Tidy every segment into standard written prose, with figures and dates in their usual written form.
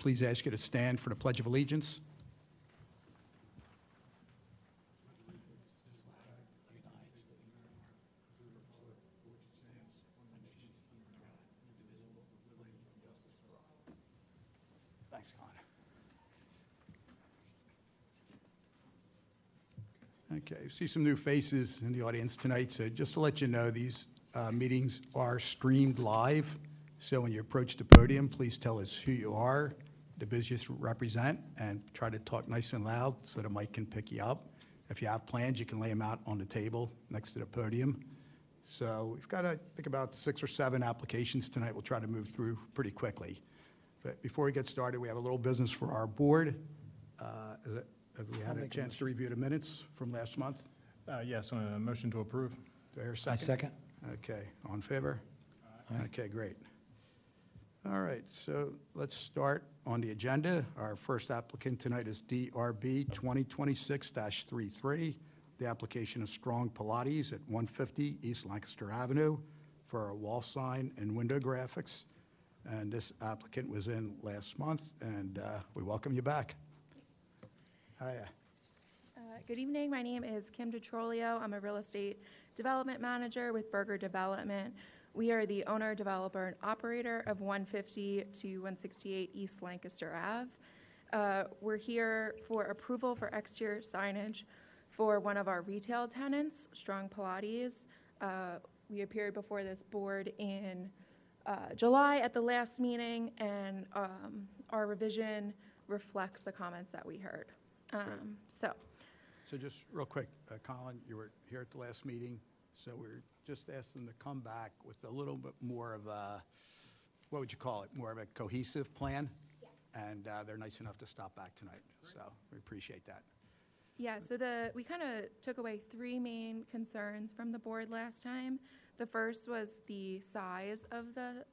please ask you to stand for the Pledge of Allegiance. Thanks, Colin. Okay, I see some new faces in the audience tonight, so just to let you know, these meetings are streamed live. So when you approach the podium, please tell us who you are, the business you represent, and try to talk nice and loud so the mic can pick you up. If you have plans, you can lay them out on the table next to the podium. So we've got, I think, about 6 or 7 applications tonight. We'll try to move through pretty quickly. But before we get started, we have a little business for our board. Have we had a chance to review the minutes from last month? Yes, motion to approve. Do I hear a I second? second. Okay, all in favor? Aye. Okay, great. All right, so let's start on the agenda. Our first applicant tonight is DRB 2026-33. The application is Strong Pilates at 150 East Lancaster Avenue for a wall sign and window graphics. And this applicant was in last month, and we welcome you back. Hi. Good evening. My name is Kim DeTrolio. I'm a real estate development manager with Berger Development. We are the owner, developer, and operator of 150 to 168 East Lancaster Ave. We're here for approval for exterior signage for one of our retail tenants, Strong Pilates. We appeared before this board in July at the last meeting, and our revision reflects the comments that we heard. So just real quick, Colin, you were here at the last meeting, so we're just asking them to come back with a little bit more of a, what would you call it, more of a cohesive plan? Yes. And they're nice enough to stop back tonight, so we appreciate that. Yeah, so we kind of took away 3 main concerns from the board last time. The first was the size of the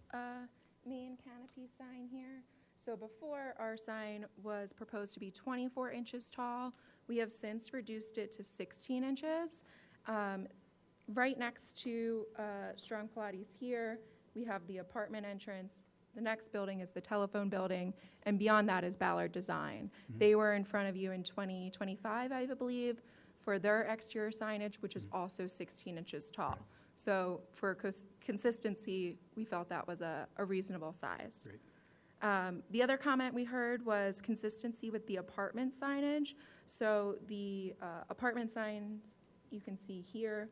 main canopy sign here. So before, our sign was proposed to be 24 inches tall. We have since reduced it to 16 inches. Right next to Strong Pilates here, we have the apartment entrance. The next building is the telephone building, and beyond that is Ballard Design. Mm-hmm. They were in front of you in 2025, I believe, for their exterior signage, which is also 16 inches tall. Right. So for consistency, we felt that was a reasonable size. Great. The other comment we heard was consistency with the apartment signage. So the apartment signs you can see here,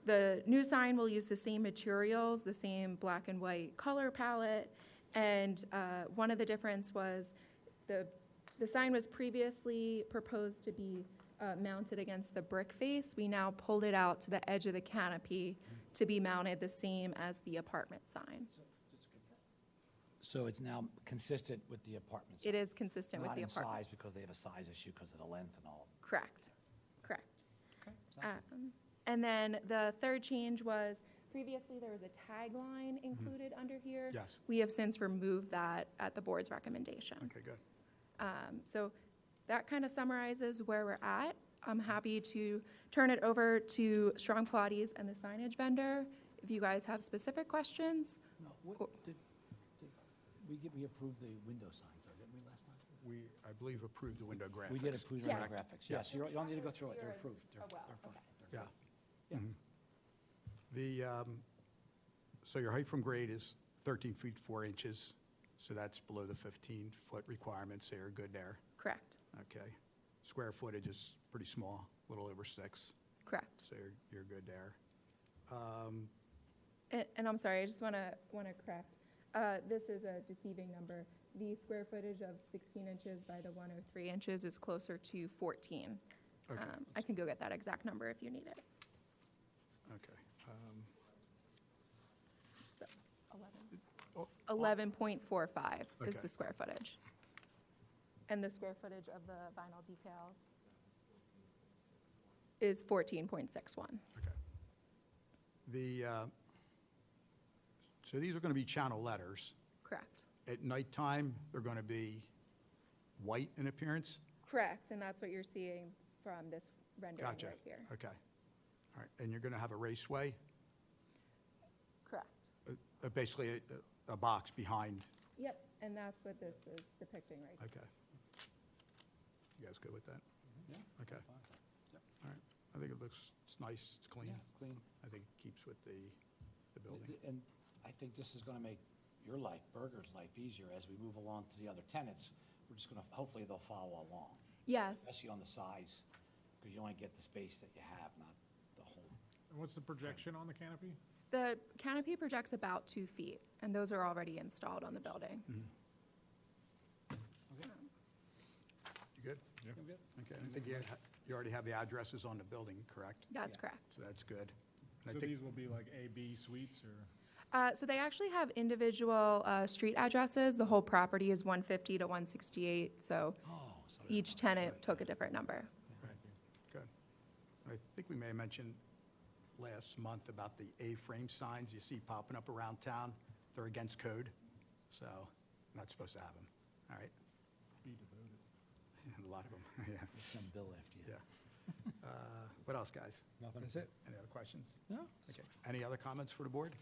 the new sign will use the same materials, the same black and white color palette, and one of the difference was the sign was previously proposed to be mounted against the brick face. We now pulled it out to the edge of the canopy to be mounted the same as the apartment sign. So it's now consistent with the apartment size? It is consistent with the apartment. Not in size because they have a size issue because of the length and all? Correct. Correct. Okay. And then the third change was previously there was a tagline included under here. Yes. We have since removed that at the board's recommendation. Okay, good. So that kind of summarizes where we're at. I'm happy to turn it over to Strong Pilates and the signage vendor if you guys have specific questions. No, we approved the window signs, though, didn't we, last time? We, I believe, approved the window graphics. We did approve the Yes. window graphics. Yes. Yes, you don't need to go through it. They're Yours- approved. They're well, fine. okay. Yeah. Yeah. Mhm. So your height from grade is 13 feet 4 inches, so that's below the 15-foot requirement, so you're good there. Correct. Okay. Square footage is pretty small, a little over 6, Correct. so you're good there. And I'm sorry, I just want to correct. This is a deceiving number. The square footage of 16 inches by the 103 inches is closer to 14. Okay. I can go get that exact number if you need it. Okay. So 11. 11.45 is Okay. the square footage. And the square footage of the vinyl decals is 14.61. Okay. So these are going to be channel letters. Correct. At nighttime, they're going to be white in appearance? Correct, and that's what you're seeing from this rendering Gotcha. right here. Okay. All right. And you're going to have a raceway? Correct. Basically a box behind. Yep, and that's what this is depicting right here. Okay. You guys good with that? Yeah. Okay. Yep. All right. I think it looks, it's nice, it's clean. Yeah, clean. I think it keeps with the building. And I think this is going to make your life, Berger's life, easier as we move along to the other tenants. We're just going to, hopefully they'll follow along, Yes, especially on the size, because you only get the space that you have, not the whole. And what's the projection on the canopy? the canopy projects about 2 feet, and those are already installed on the building. Okay. You good? Yeah. I'm good. Okay. I think you already have the addresses on the building, correct? That's Yeah. correct. So that's good. And I So think, these will be like A, B suites or? So they actually have individual street addresses. The whole property is 150 to 168, so Oh, so each tenant took a different number. right, good. I think we may have mentioned last month about the A-frame signs you see popping up around town. They're against code, so not supposed to have them. All right? Be devoted. A lot of them, yeah. There's some bill after you. Yeah. What else, guys? Nothing? That's it? Any other questions? No? Okay. Any other comments for the board?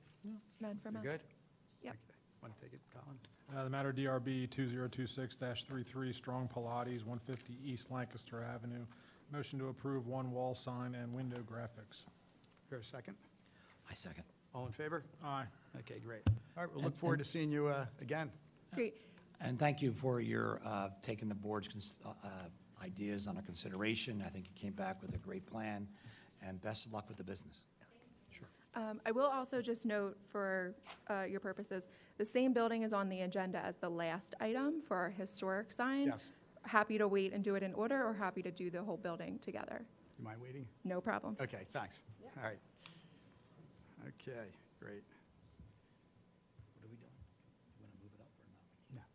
None from You us. good? Yep. Okay. Want to take it, Colin? The matter DRB 2026-33, Strong Pilates, 150 East Lancaster Avenue. Motion to approve one wall sign and window graphics. Here, a second? I second. All in favor? Aye. Okay, great. All right, we'll look forward to seeing you again. Great. And thank you for your taking the board's ideas under consideration. I think you came back with a great plan, and best of luck with the business. Sure. I will also just note for your purposes, the same building is on the agenda as the last item for our historic sign. Yes. Happy to wait and do it in order, or happy to do the whole building together. You mind waiting? No problem. Okay, thanks. All right. Okay, great. What are we doing? You want to move it up or not?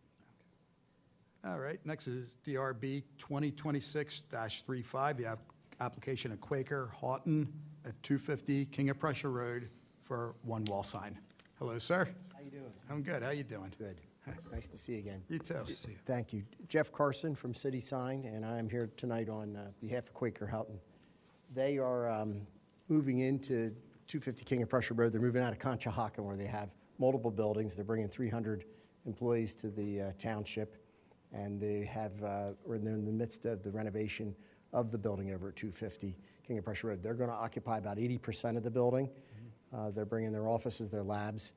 No. All right, next is DRB 2026-35, the application of Quaker Houghton at 250 King of Prussia Road for one wall sign. Hello, sir. How you doing? I'm good. How you doing? Good. Nice to see you again. You too. Thank you. Jeff Carson from City Sign, and I'm here tonight on behalf of Quaker Houghton. They are moving into 250 King of Prussia Road. They're moving out of Conshohocken, where they have multiple buildings. They're bringing 300 employees to the township, and they have, or they're in the midst of the renovation of the building over at 250 King of Prussia Road. They're going to occupy about 80% of the building. They're bringing their offices, their labs.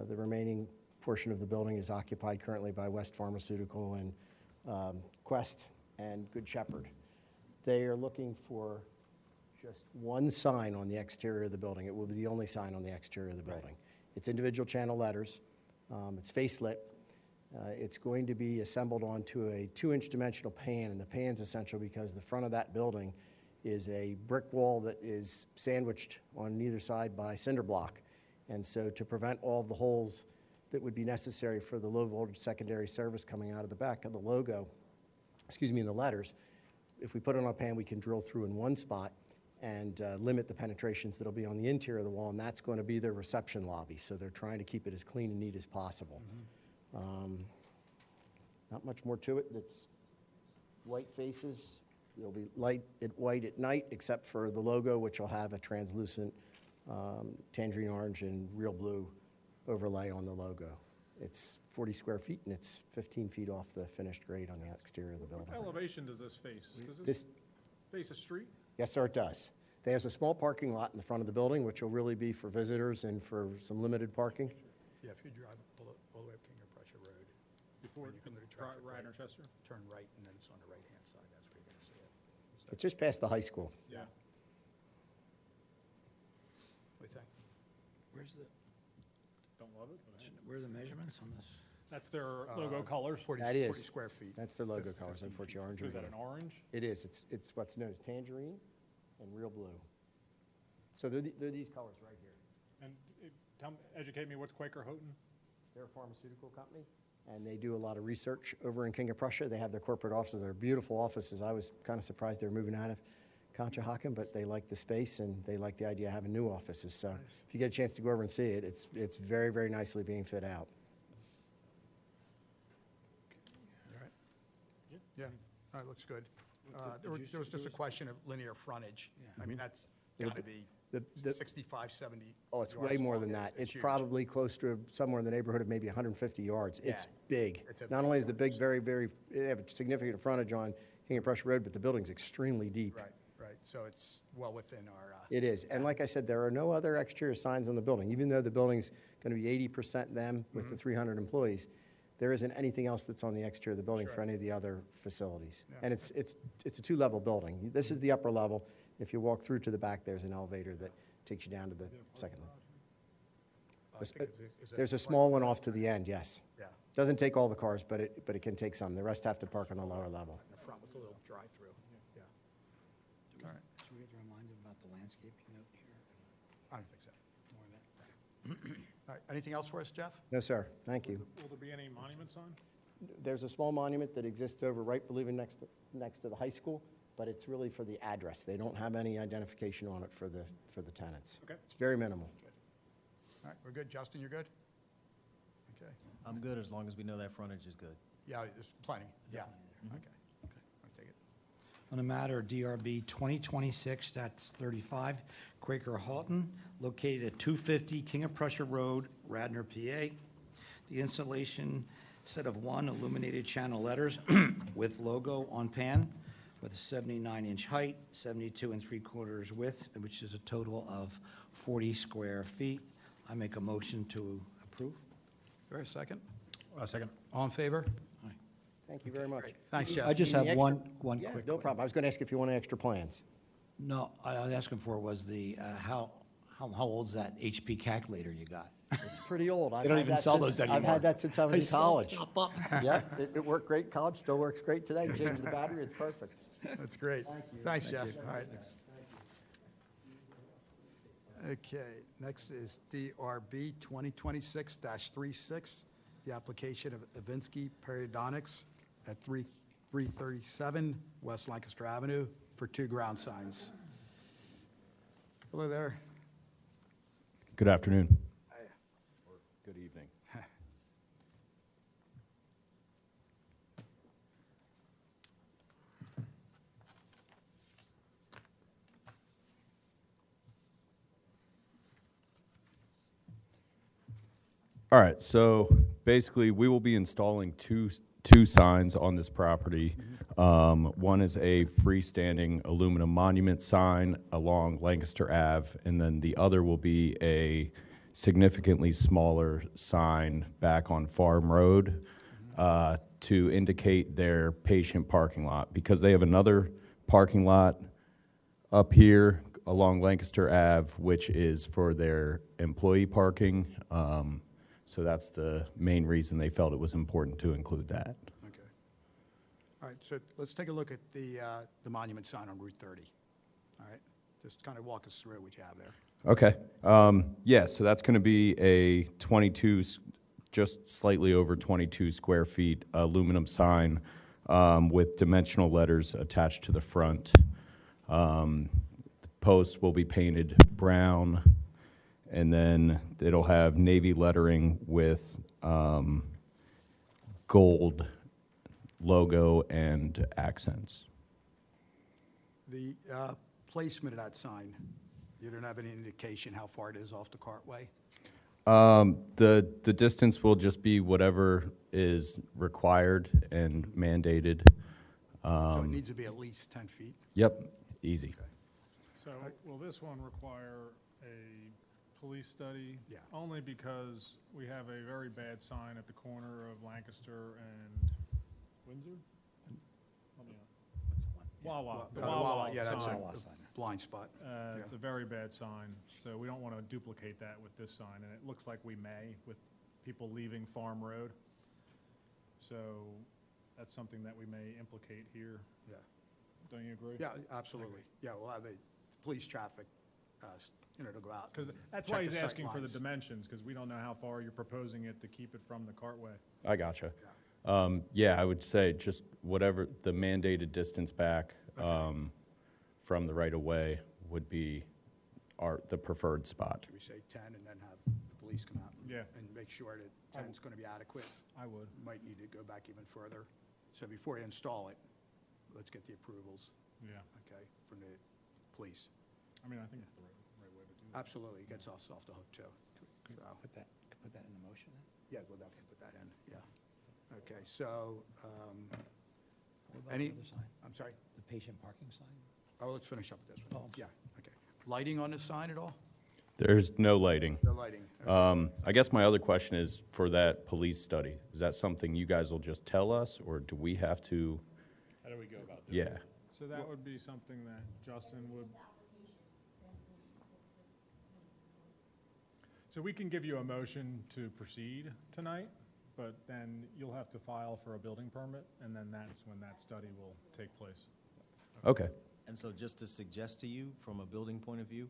The remaining portion of the building is occupied currently by West Pharmaceutical and Quest and Good Shepherd. They are looking for just one sign on the exterior of the building. It will be the only sign on the exterior of the building. It's individual channel letters. It's face lit. It's going to be assembled onto a 2-inch dimensional pan, and the pan's essential because the front of that building is a brick wall that is sandwiched on either side by cinder block. And so to prevent all of the holes that would be necessary for the low voltage secondary service coming out of the back of the logo, in the letters, if we put it on a pan, we can drill through in one spot and limit the penetrations that'll be on the interior of the wall, and that's going to be their reception lobby. So they're trying to keep it as clean and neat as possible. Not much more to it. It's white faces. It'll be white at night, except for the logo, which will have a translucent tangerine orange and real blue overlay on the logo. It's 40 square feet, and it's 15 feet off the finished grade on the exterior of the building. What elevation does this face? Does This, it face a street? yes, sir, it does. There's a small parking lot in the front of the building, which will really be for visitors and for some limited parking. Yeah, if you drive all the way up King of Prussia Road, Before When you come to the traffic light. Radnor Chester? turn right, and then it's on the right-hand side. That's where you're going to see it. It's just past the high school. Yeah. What do you think? Where's the, Don't love it, but hey. where are the measurements on this? That's their logo colors. 40 That is. 40 square feet. That's their logo 15 colors, feet. unfortunately, orange and Is that blue. an orange? It is. It's what's known as tangerine and real blue. So they're these colors right here. And educate me, what's Quaker Houghton? They're a pharmaceutical company, and they do a lot of research over in King of Prussia. They have their corporate offices. They're beautiful offices. I was kind of surprised they were moving out of Conshohocken, but they like the space, and they like the idea of having new offices. So if you get a chance to go over and see it, it's very, very nicely being fit out. All right? Yeah. Yeah, all right, looks good. There was just a question of linear frontage. I mean, that's got to be The 65, 70 Oh, it's way yards more long. than that. It's huge. probably close to somewhere in the neighborhood of maybe 150 yards. It's Yeah. big. It's a Not big only is the big frontage. they have a significant frontage on King of Prussia Road, but the building's extremely deep. Right, right. So it's well within our, It is. And like I said, there are no other exterior signs on the building. Even though the building's going to be 80% them with the 300 employees, there isn't anything else that's on the exterior of the building for any of the other facilities. And it's a two-level building. This is the upper level. If you walk through to the back, there's an elevator that takes you down to the second level. I think is it There's a parking small one lot? off to the end, yes. Yeah, Doesn't take all the cars, but it can take some. The rest have to park on the lower level. in the front with a little drive-through, yeah. All right, Should we get reminded about the landscaping note here? I don't think so. More than that. All right, anything else for us, Jeff? No, sir. Thank you. Will there be any monument sign? There's a small monument that exists over right, believe it, next to the high school, but it's really for the address. They don't have any identification on it for the tenants. Okay. It's very minimal. All right, we're good. Justin, you're good? Okay. I'm good as long as we know that frontage is good. Yeah, there's plenty, yeah. Okay. I'll take it. On the matter of DRB 2026-35, Quaker Halton, located at 250 King of Prussia Road, Radnor, PA. The installation set of 1 illuminated channel letters with logo on pan with a 79-inch height, 72 3/4 width, which is a total of 40 square feet. I make a motion to approve. All right, second. Second. All in favor? Thank you very much. Thanks, Jeff. I just have Any one extra- Yeah, quick. no problem. I was going to ask if you wanted extra plans. No, I was asking for was the, how old's that HP calculator you got? It's pretty old. They don't even sell those I've anymore. had that since I was in saw it college. pop up. Yeah, it worked great in college, still works great today. Changed the battery, it's perfect. That's great. Thanks, Jeff. All right. Okay, next is DRB 2026-36, the application of Avinsky Periodontics at 337 West Lancaster Avenue for 2 ground signs. Hello there. Good afternoon. Hi. Or good evening. All right, so basically, we will be installing two signs on this property. One is a freestanding aluminum monument sign along Lancaster Ave, and then the other will be a significantly smaller sign back on Farm Road to indicate their patient parking lot, because they have another parking lot up here along Lancaster Ave, which is for their employee parking. So that's the main reason they felt it was important to include that. Okay. All right, so let's take a look at the monument sign on Route 30. All right, just kind of walk us through what you have there. Okay. Yeah, so that's going to be a 22, just slightly over 22 square feet aluminum sign with dimensional letters attached to the front. The posts will be painted brown, and then it'll have navy lettering with gold logo and accents. The placement of that sign, you don't have any indication how far it is off the cartway? The distance will just be whatever is required and mandated. So it needs to be at least 10 feet? Yep, easy. So will this one require a police study? Yeah. Only because we have a very bad sign at the corner of Lancaster and Windsor? Help me out. Wawa, the Wawa Yeah, that's sign. Wawa sign. a blind spot. It's a very bad sign, so we don't want to duplicate that with this sign, and it looks like we may with people leaving Farm Road. So that's something that we may implicate here. Yeah, Don't you agree? yeah, absolutely. Yeah, we'll have the police traffic, to go out. Because and that's check why he's the sight asking for the lines. dimensions, because we don't know how far you're proposing it to keep it from the cartway. I gotcha. Yeah, I would say just whatever the mandated distance back from the right-of-way would be the preferred spot. Should we say 10 and then have the police come out? Yeah. And make sure that 10 is going to be adequate? I would. Might need to go back even further. So before you install it, let's get the approvals, Yeah. okay, from the police. I mean, I think it's the right way to Absolutely, it gets us off the hook too. So, Put that in the motion then? yeah, we'll definitely put that in, yeah. Okay, so, What about any, the other sign? I'm sorry, The patient parking sign? oh, let's finish up with this one. Oh, I'm Yeah, okay. Lighting on the sign at all? There's no lighting. No lighting, okay. I guess my other question is for that police study, is that something you guys will just tell us, or do we have to? How do we go about doing Yeah, that? So that would be something that Justin would. So we can give you a motion to proceed tonight, but then you'll have to file for a building permit, and then that's when that study will take place. okay. And so just to suggest to you, from a building point of view,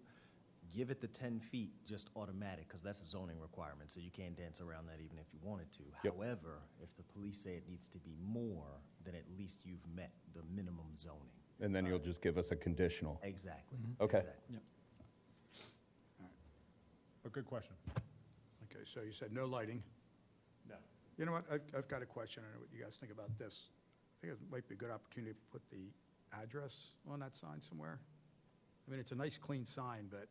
give it the 10 feet just automatic, because that's a zoning requirement, so you can't dance around that even if you wanted to. Yep. However, if the police say it needs to be more, then at least you've met the minimum zoning. And then you'll just give us a conditional. Exactly. Okay. Exactly. But good question. Okay, so you said no lighting. No. You know what, I've got a question, I don't know what you guys think about this. I think it might be a good opportunity to put the address on that sign somewhere. I mean, it's a nice, clean sign, but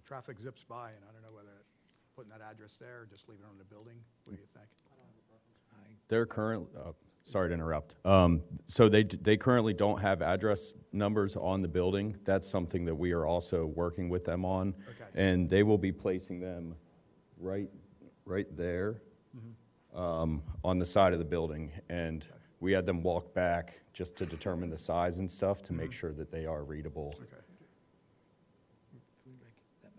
traffic zips by, and I don't know whether putting that address there or just leaving it on the building. What do you think? They're sorry to interrupt. So they currently don't have address numbers on the building. That's something that we are also working with them on. Okay. And they will be placing them right there, on the side of the building. And we had them walk back just to determine the size and stuff to make sure that they are readable. Okay, Can we make that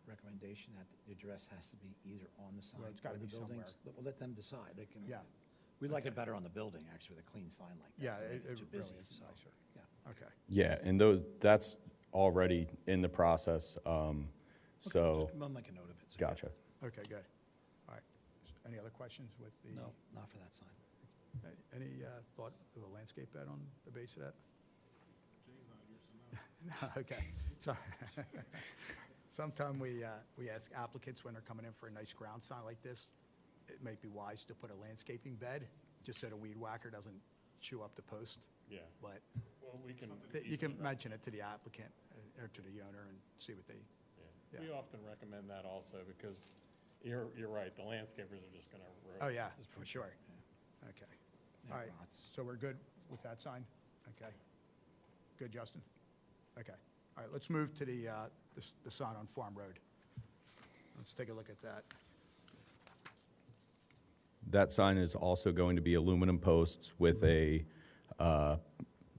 recommendation that the address has to be either on the sign Well, it's gotta or the be buildings? somewhere. We'll let them decide. They can. Yeah. We like it better on the building, actually, with a clean sign like that. yeah, We it make too really busy, is so, nicer. yeah. Okay. Yeah, and that's already in the process. So, We'll make a note of it. so yeah. gotcha. Okay, good. All right. Any other questions with the? No, not for that sign. Any thought of a landscape bed on the base of that? No, okay. So, sometime we ask applicants when they're coming in for a nice ground sign like this, it might be wise to put a landscaping bed, just so the weed whacker doesn't chew up the post. Yeah. But Well, we can. you can mention it to the applicant or to the owner and see what they, Yeah. We Yeah. often recommend that also because you're right, the landscapers are just gonna. oh, yeah, for sure. Okay. Yeah, All right, rots. so we're good with that sign? Okay. Good, Justin? Okay. All right, let's move to the sign on Farm Road. Let's take a look at that. That sign is also going to be aluminum posts with a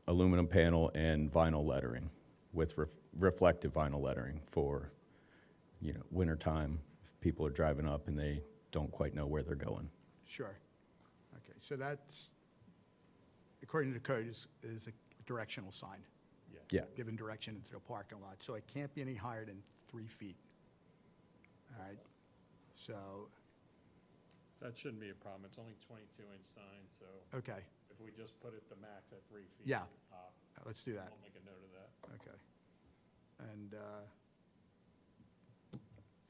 aluminum panel and vinyl lettering, with reflective vinyl lettering for, wintertime, if people are driving up and they don't quite know where they're going. Sure. Okay, so that's, according to the code, is a directional sign, Yeah, giving direction into the parking lot. So it can't be any higher than 3 feet. All right? So, That shouldn't be a problem. It's only 22-inch sign, so okay, if we just put it the max at 3 feet Yeah. at the top, let's do that. we'll make a note of that. Okay. And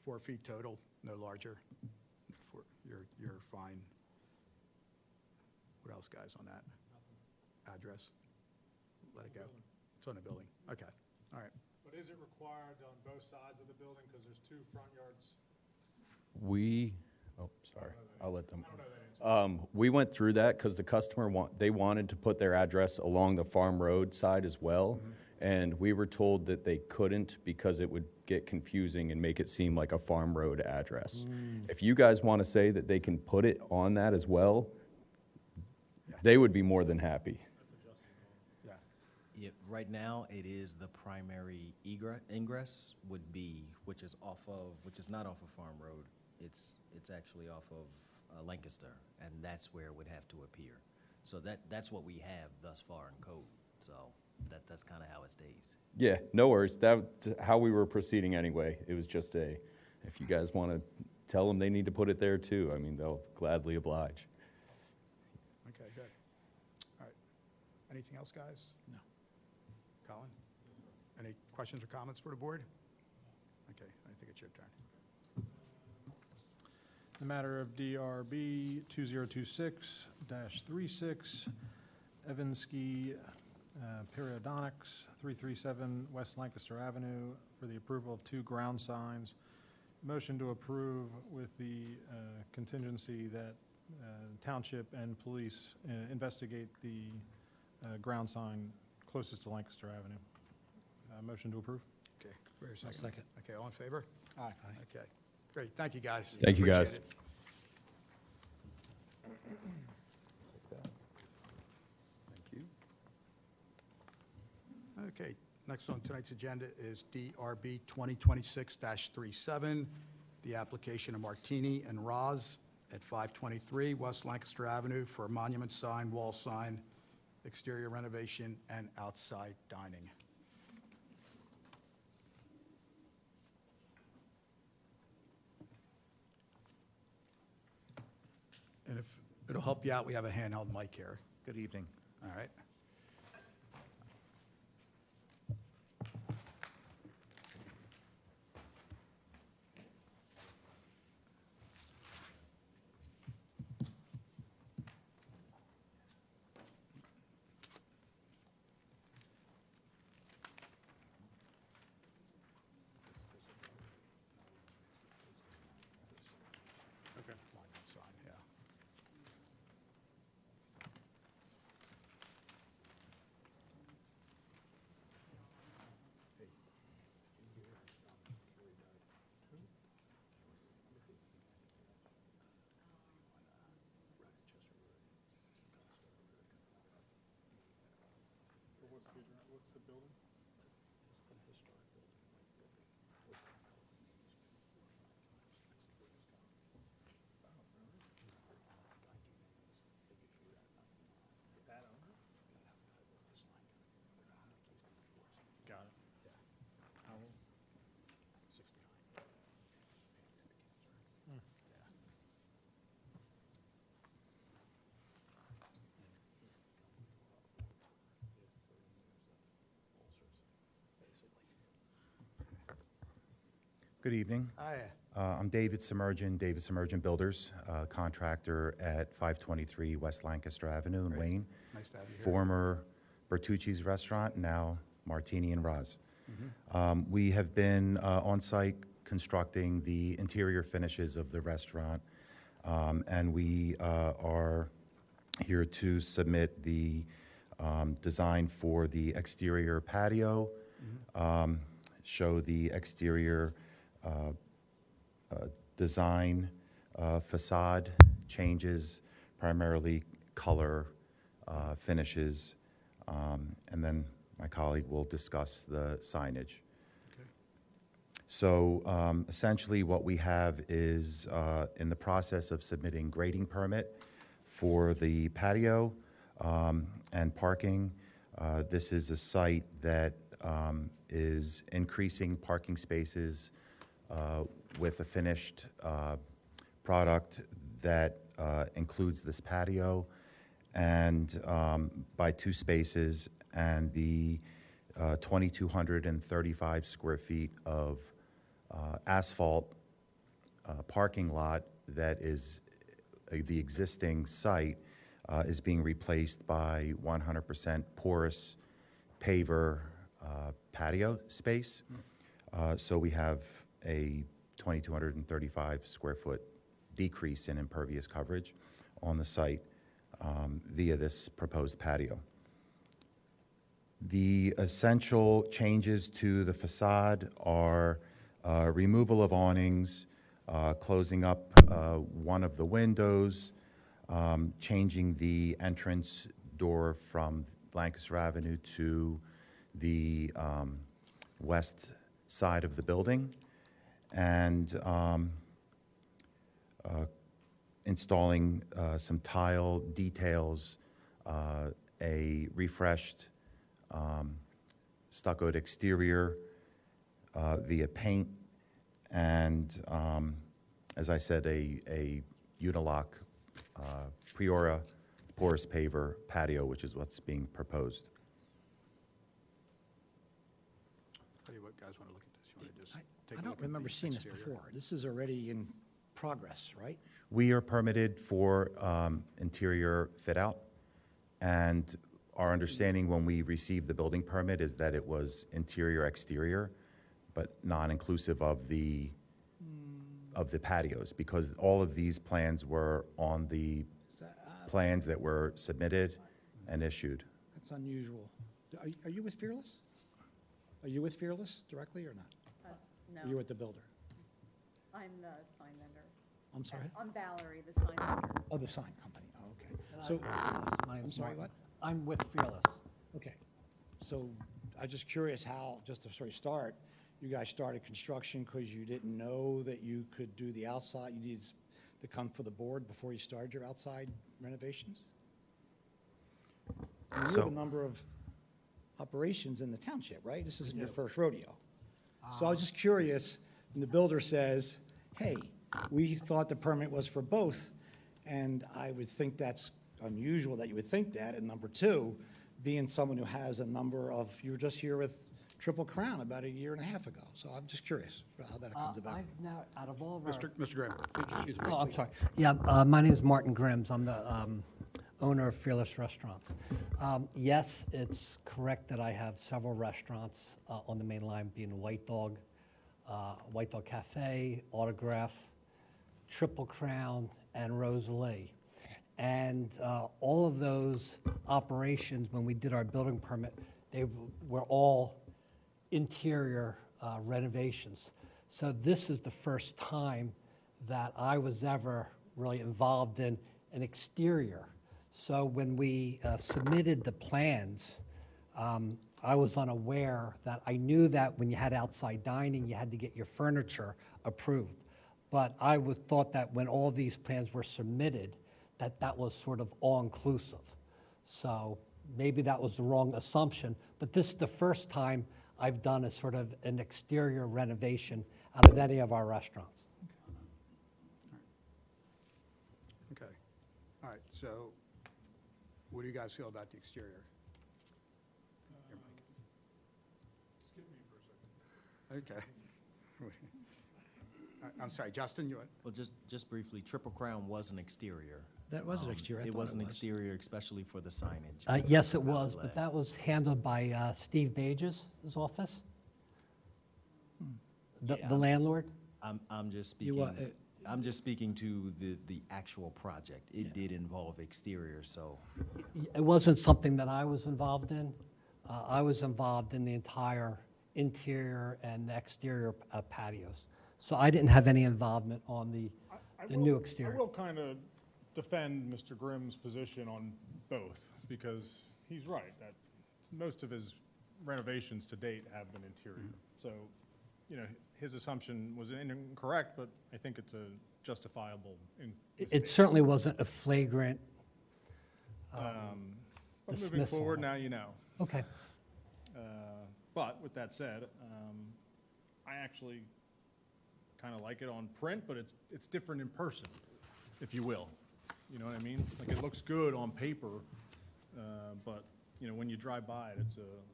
4 feet total, no larger. You're fine. What else, guys, on that? Address? Let it go. It's on the building. Okay, all right. But is it required on both sides of the building, because there's 2 front yards? sorry, I'll let them. We went through that because the customer they wanted to put their address along the farm road side as well. And we were told that they couldn't because it would get confusing and make it seem like a farm road address. If you guys want to say that they can put it on that as well, Yeah. they would be more than happy. Yeah, Yeah, right now, it is the primary ingress would be, which is not off of Farm Road. It's actually off of Lancaster, and that's where it would have to appear. So that's what we have thus far in code, so that's kind of how it stays. Yeah, no worries. That's how we were proceeding anyway. It was just if you guys want to tell them they need to put it there too, I mean, they'll gladly oblige. okay, good. All right. Anything else, guys? No. Colin? Any questions or comments for the board? Okay, I think it's your turn. The matter of DRB 2026-36, Evanski Periodontics, 337 West Lancaster Avenue, for the approval of 2 ground signs. Motion to approve with the contingency that Township and police investigate the ground sign closest to Lancaster Avenue. Motion to approve? Okay, wait a second. second. Okay, all in favor? Aye. Okay, great, thank you, guys. Thank you, guys. Appreciate it. Thank you. Okay, next on tonight's agenda is DRB 2026-37, the application of Martini and Roz at 523 West Lancaster Avenue for a monument sign, wall sign, exterior renovation, and outside dining. And if it'll help you out, we have a handheld mic here. Good evening. All right. Okay. Monument sign, yeah. What's the building? Got it. How old? 69. Good evening. Hi. I'm David Submergent Builders, contractor at 523 West Lancaster Avenue in Great. Wayne. Nice to have you here. Former Bertucci's Restaurant, now Martini and Roz. Mm-hmm. We have been on site constructing the interior finishes of the restaurant, and we are here to submit the design for the exterior patio, show the exterior design, facade changes, primarily color finishes, and then my colleague will discuss the signage. Okay. So essentially what we have is in the process of submitting grading permit for the patio and parking. This is a site that is increasing parking spaces with a finished product that includes this patio and by 2 spaces and the 2,235 square feet of asphalt parking lot that is the existing site is being replaced by 100% porous paver patio space. So we have a 2,235 square foot decrease in impervious coverage on the site via this proposed patio. The essential changes to the facade are removal of awnings, closing up one of the windows, changing the entrance door from Lancaster Avenue to the west side of the building, and installing some tile details, a refreshed stuccoed exterior via paint, and as I said, a unilock Priora porous paver patio, which is what's being proposed. How do you guys want to look at this? You want to just take I a don't look at remember the seeing this exterior? before. This is already in progress, right? We are permitted for interior fit out, and Our understanding when we received the building permit is that it was interior, exterior, but non-inclusive of the patios, because all of these plans were on the plans that were submitted and issued. That's unusual. Are you with Fearless? Are you with Fearless directly or not? Are you No, with the builder? I'm the sign vendor. I'm sorry? I'm Valerie, the sign vendor. Oh, the sign company, oh, okay. So, My name's I'm sorry, Martin. what? I'm with Fearless. Okay. So I'm just curious how, just to sort of start, you guys started construction because you didn't know that you could do the outside, you needed to come for the board before you started your outside renovations? And you have So- a number of operations in the township, right? This isn't your first rodeo. So I was just curious, and the builder says, hey, we thought the permit was for both, and I would think that's unusual that you would think that. And number two, being someone who has a number of, you were just here with Triple Crown about a year and a half ago. So I'm just curious how that comes about. I've now, out of all of our... Mr. Graham, excuse me, Oh, I'm please. sorry. Yeah, my name is Martin Grims. I'm the owner of Fearless Restaurants. Yes, it's correct that I have several restaurants on the main line, being White Dog Cafe, Autograph, Triple Crown, and Rosalie. And all of those operations, when we did our building permit, they were all interior renovations. So this is the first time that I was ever really involved in an exterior. So when we submitted the plans, I was unaware that, I knew that when you had outside dining, you had to get your furniture approved. But I thought that when all these plans were submitted, that was sort of all-inclusive. So maybe that was the wrong assumption, but this is the first time I've done a sort of an exterior renovation out of any of our restaurants. Okay. All right, so what do you guys feel about the exterior? Here, Mike. Skip me for a second. Okay. I'm sorry, Justin, you want? Well, just briefly, Triple Crown was an exterior. That was an exterior. I It thought was an was. exterior, especially for the signage. Yes, it was, but that was handled by Steve Bages' office, the Yeah. landlord. I'm just You speaking, wa- I'm just speaking to the actual project. It did involve exterior, so. It wasn't something that I was involved in. I was involved in the entire interior and exterior patios. So I didn't have any involvement on the new exterior. I will kind of defend Mr. Grimm's position on both, because he's right, that most of his renovations to date have been interior. So, you know, his assumption was incorrect, but I think it's a justifiable. It certainly wasn't a flagrant But moving dismissal. forward, now you know. Okay. But with that said, I actually kind of like it on print, but it's different in person, if you will. You know what I mean? Like, it looks good on paper, but, you know, when you drive by it,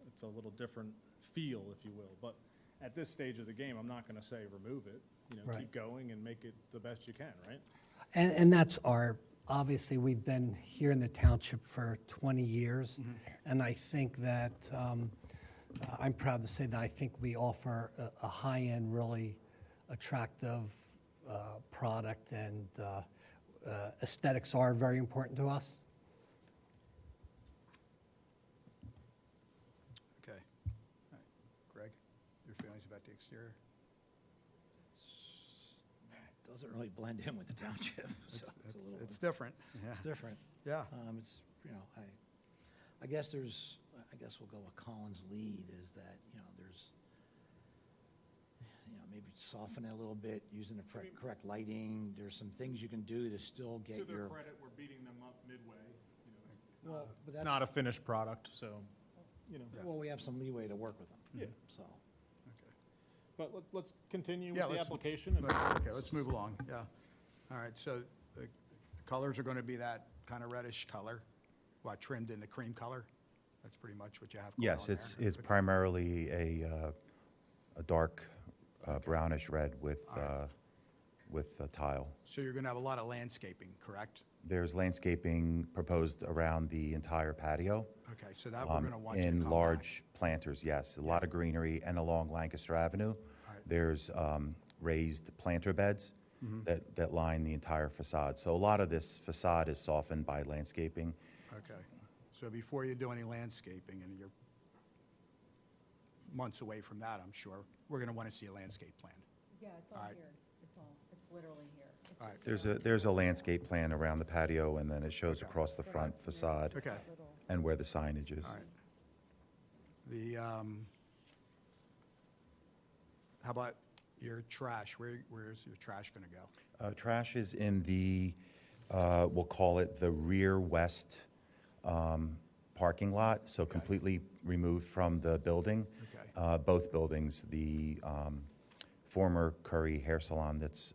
it's a little different feel, if you will. But at this stage of the game, I'm not going to say remove it. You know, Right. keep going and make it the best you can, right? And that's obviously, we've been here in the township for 20 years, and I think that, I'm proud to say that I think we offer a high-end, really attractive product, and aesthetics are very important to us. Okay. All right. Greg, your feelings about the exterior? Doesn't really blend in with the township. So it's a little. It's different, yeah. It's different. Yeah. It's, you know, I guess we'll go with Colin's lead is that, you know, there's, you know, maybe soften it a little bit, using the correct lighting. There's some things you can do to still To get their your. credit, we're beating them up midway. You know, Well, but it's that's, not a finished product, so, you know. well, we have some leeway to work with them. Yeah. So, Okay. But let's continue Yeah, with the let's- application. and- Okay, let's move along, yeah. All right, so the colors are going to be that kind of reddish color, trimmed in the cream color? That's pretty much what you have going on Yes, there. it's primarily a dark brownish red with with tile. So you're going to have a lot of landscaping, correct? There's landscaping proposed around the entire patio. Okay, so that we're going to want you to In come back. large planters, yes. A lot of greenery, and along Lancaster Avenue, right. there's raised planter beds that line the entire facade. So a lot of this facade is softened by landscaping. Okay, so before you do any landscaping, and you're months away from that, I'm sure, we're going to want to see a landscape plan. Yeah, it's all all right. here. It's literally here. It's All right. just There's a landscape plan around the patio, and then it shows across the front facade Okay, little- and where the signage is. all right. The, how about your trash? Where's your trash going to go? Trash is in the, we'll call it the rear west parking lot, so completely removed from the building. Okay. Both buildings, the former Curry Hair Salon that's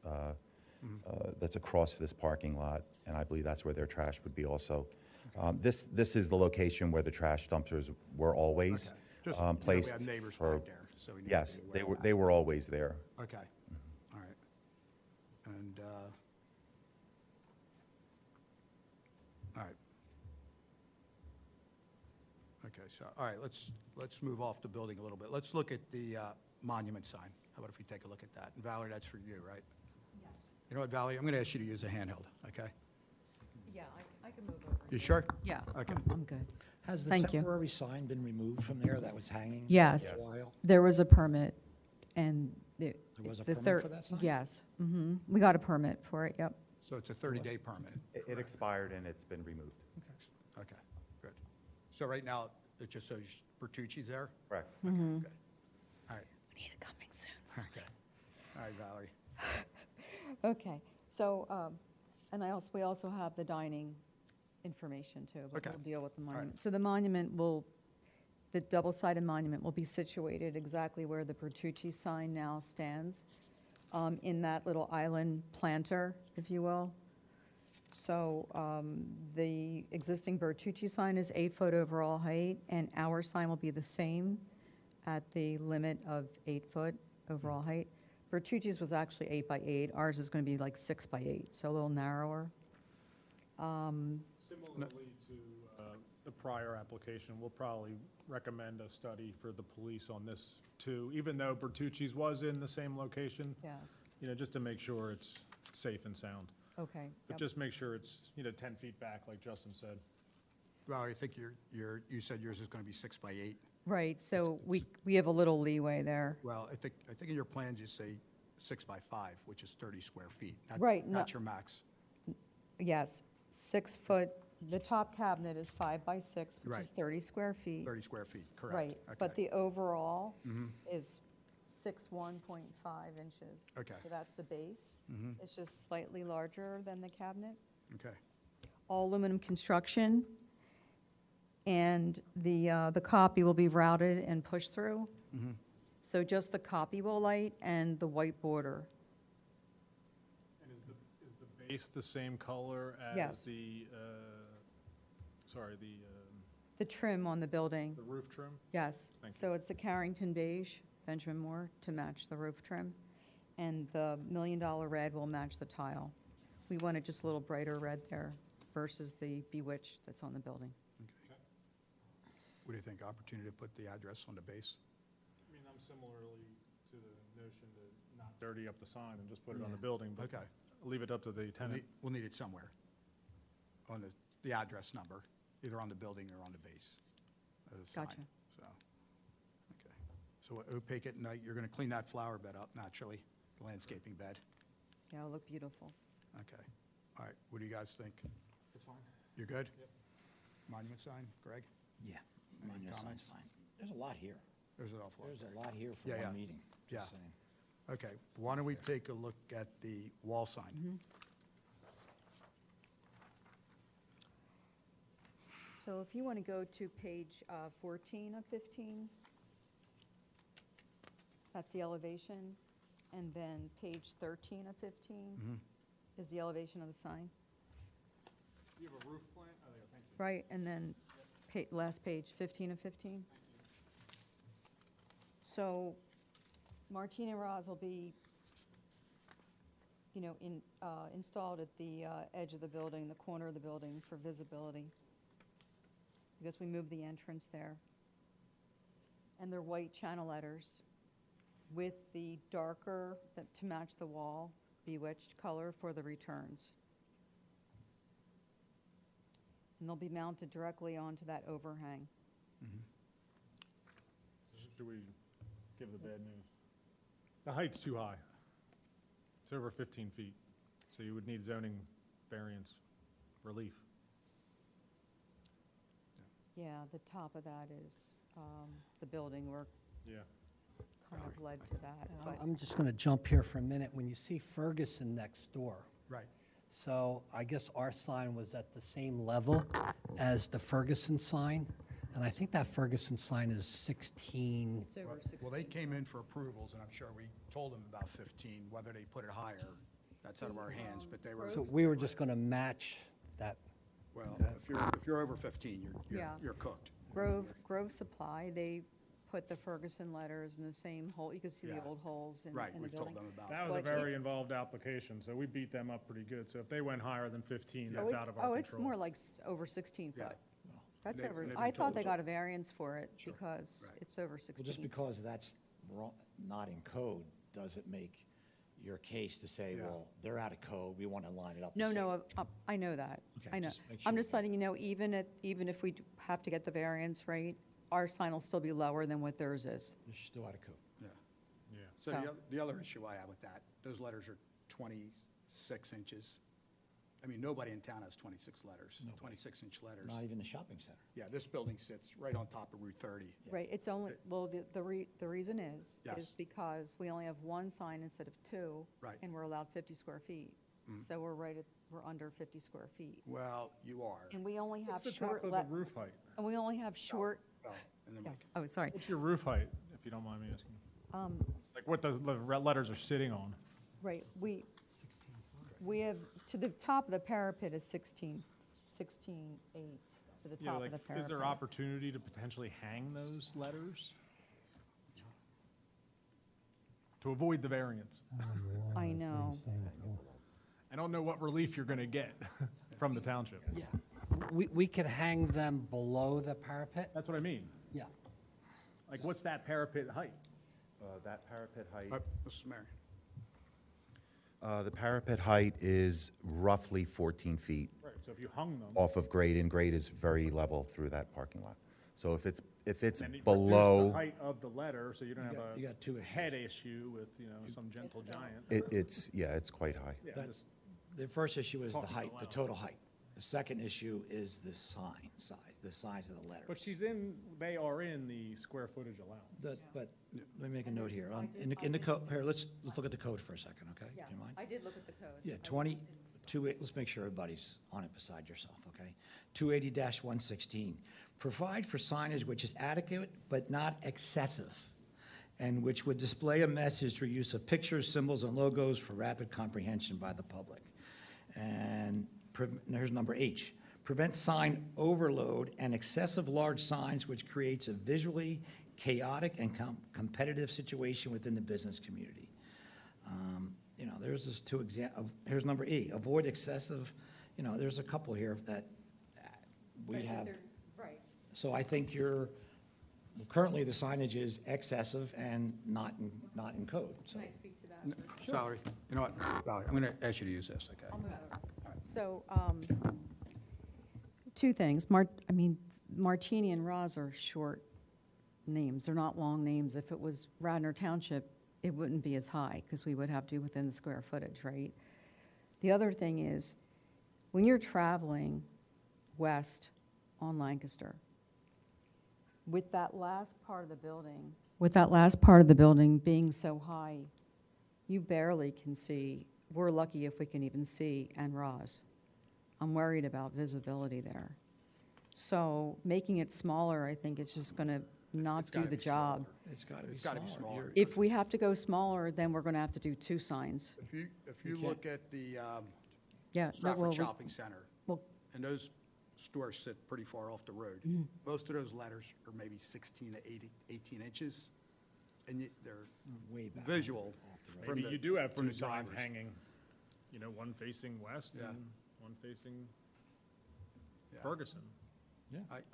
across this parking lot, and I believe that's where their trash would be also. This is the location where the trash dumpsters were always Okay. Just, you know, placed. we have neighbors for- back there, so we need to Yes, be aware of that. they were always there. Okay, all right. And, all right. Okay, so, all right, let's move off the building a little bit. Let's look at the monument sign. How about if we take a look at that? And Valerie, that's for you, right? Yes. You know what, Valerie, I'm going to ask you to use a handheld, okay? Yeah, I can move over. You sure? Yeah, Okay. I'm good. Has the Thank you. temporary sign been removed from there that was hanging? Yes. For a while? There was a permit, and There was a the permit third. for that sign? Yes, we got a permit for it, yep. So it's a 30-day permit? It expired and it's been removed. Okay, good. So right now, it just says Bertucci's there? Correct. Okay, good. All right, We need it coming soon. okay. All right, Valerie. Okay, so, and we also have the dining information too, but Okay. we'll deal with the right. monument. So the monument the double-sided monument will be situated exactly where the Bertucci sign now stands, in that little island planter, if you will. So the existing Bertucci sign is 8-foot overall height, and our sign will be the same at the limit of 8-foot overall height. Bertucci's was actually 8 by 8. Ours is going to be like 6 by 8, so a little narrower. Similarly to the prior application, we'll probably recommend a study for the police on this too, even though Bertucci's was in the same location, Yes, you know, just to make sure it's safe and sound. okay. But yep. just make sure it's, 10 feet back, like Justin said. Valerie, I think you said yours is going to be 6 by 8. Right, so we have a little leeway there. Well, I think in your plans you say 6 by 5, which is 30 square feet. Right, no- That's your max. Yes, 6-foot, the top cabinet is 5 by 6, which Right. is 30 square feet. 30 square feet, correct. Right, but Okay. the overall is 6'1.5" inches. Okay. So that's the base. It's just slightly larger than the cabinet. Okay, All aluminum construction, and the copy will be routed and pushed through. So just the copy will light and the white border. And is the base the same color as Yes. the The trim on the building, roof trim? yes. Thank you. So it's the Carrington beige, Benjamin Moore, to match the roof trim. And the $1 Million red will match the tile. We wanted just a little brighter red there versus the Bewitched that's on the building. okay. What do you think, opportunity to put the address on the base? I mean, I'm similarly to the notion to not dirty up the sign and just put it on the building, but Okay. leave it up to the tenant. We'll need it somewhere on the address number, either on the building or on the base of the sign. Gotcha. So, okay. So at opaque at night, you're going to clean that flower bed up naturally, the landscaping bed. Yeah, it'll look beautiful. Okay. All right, what do you guys think? It's fine. You're good? Monument sign, Greg? Yeah, Any monument sign's comments? fine. There's a lot here. There's an awful lot. There's a lot here for Yeah, yeah. one meeting. just Yeah. saying. Okay, why don't we take a look at the wall sign? So if you want to go to page 14 of 15, that's the elevation. And then page 13 of 15 is the elevation of the sign. You have a roof plan? Oh, yeah, thank you. Right, and then last page, 15 of 15. So Martina Roz will be installed at the edge of the building, the corner of the building for visibility. Because we moved the entrance there. And they're white channel letters with the darker, to match the wall, bewitched color for the returns. And they'll be mounted directly onto that overhang. Should we give the bad news? The height's too high. It's over 15 feet, so you would need zoning variance relief. Yeah, the top of that is the building work Yeah. kind of led to that. But I'm just going to jump here for a minute. When you see Ferguson next door, Right. so I guess our sign was at the same level as the Ferguson sign, and I think that Ferguson sign is 16. it's over Well, 16. they came in for approvals, and I'm sure we told them about 15, whether they put it higher, that's out of our hands, but they were, So we were just going to match that. well, Okay. if you're over 15, Yeah. you're cooked. Grove Supply, they put the Ferguson letters in the same hole. You can see the Yeah. old holes in Right, the we've told building. them about That it. was a But it- very involved application, so we beat them up pretty good. So if they went higher than 15, Yeah. that's out of our control. It's more like over 16 Yeah. foot. That's They- over, they've been I thought told they to- got a variance for it Sure. because Right. it's over Well, just 16. because that's not in code, doesn't make your case to say, Yeah. well, they're out of code, we want to line it up. the No, same. no, I know that. Okay, I know. just make I'm sure. just letting you know, even if we have to get the variance rate, our sign will still be lower than what theirs is. You're still out of code. Yeah. Yeah. So So- the other issue I have with that, those letters are 26 inches. I mean, nobody in town has 26 letters, 26-inch letters. Not even the shopping center. Yeah, this building sits right on top of Route 30. Right, it's only, well, the reason is Yes. because we only have one sign instead of two. Right. And we're allowed 50 square feet. So we're under 50 square feet. Well, you are. And we only What's have the top short, of the roof height? and we only have short, Oh, and then Mike. oh, sorry. What's your roof height, if you don't mind me asking? Um, Like what the letters are sitting on? Right, we have, to the top of the parapet is 16.8 to the Yeah, top like, of the parapet. is there opportunity to potentially hang those letters? To avoid the variance? I know. I don't know what relief you're gonna get from the township. Yeah. We could hang them below the parapet. That's what I mean. Yeah. Like, what's that parapet height? That parapet height, Mr. Mayor. the parapet height is roughly 14 feet Right, so if you hung them, off of grade, and grade is very level through that parking lot. So if it's and you reduce the below, height of the letter, so you don't have You got two a issues. head issue with, some gentle giant. it's quite high. Yeah, That- just- The first issue is the Talking height, the aloud. total height. The second issue is the sign size, the size of the letters. But they are in the square footage allowance. But let me make a note here. In the code, here, let's look at the code for a second, okay? Yeah, Do you mind? I did look at the code. Yeah, 22, let's make sure everybody's on it beside yourself, okay? 280-116, provide for signage which is adequate but not excessive, and which would display a message through use of pictures, symbols, and logos for rapid comprehension by the public. And here's number H, prevent sign overload and excessive large signs which creates a visually chaotic and competitive situation within the business community. There's this two here's number E, avoid excessive, there's a couple here that we have. Right. So I think currently the signage is excessive and not in code, so. Can I speak to that? Valerie, you know what, Valerie, I'm going to ask you to use this, okay? I'll move over. So, two things. Martini and Roz are short names. They're not long names. If it was Radnor Township, it wouldn't be as high because we would have to be within the square footage, right? The other thing is, when you're traveling west on Lancaster, with that last part of the building being so high, you barely can see. We're lucky if we can even see and Roz. I'm worried about visibility there. So making it smaller, I think it's just going to not It's do gotta the be job. smaller. It's gotta be It's gotta be smaller. smaller. You're- If we have to go smaller, then we're going to have to do two signs. If you You can't- look at the Yeah. Stratford Shopping Center, well, and those stores sit pretty far off the road. Mm-hmm. Most of those letters are maybe 16 to 18 inches, and they're Way back. visual. from Maybe the- you do have from two the signs drivers. hanging one facing west Yeah. and one facing Yeah. Ferguson.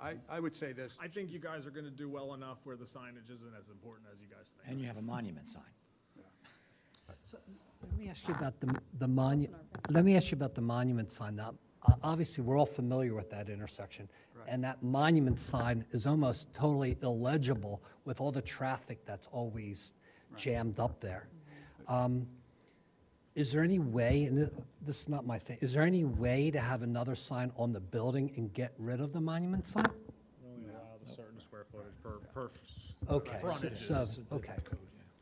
I would say this, I think you guys are gonna do well enough where the signage isn't as important as you guys think. And you have a monument sign. Let me ask you about let me ask you about the monument sign. Now, obviously, we're all familiar with that intersection. And that monument sign is almost totally illegible with all the traffic that's always jammed up there. Is there any way, and this is not my thing, is there any way to have another sign on the building and get rid of the monument sign? We only allow the certain square footage per Okay, frontage. okay.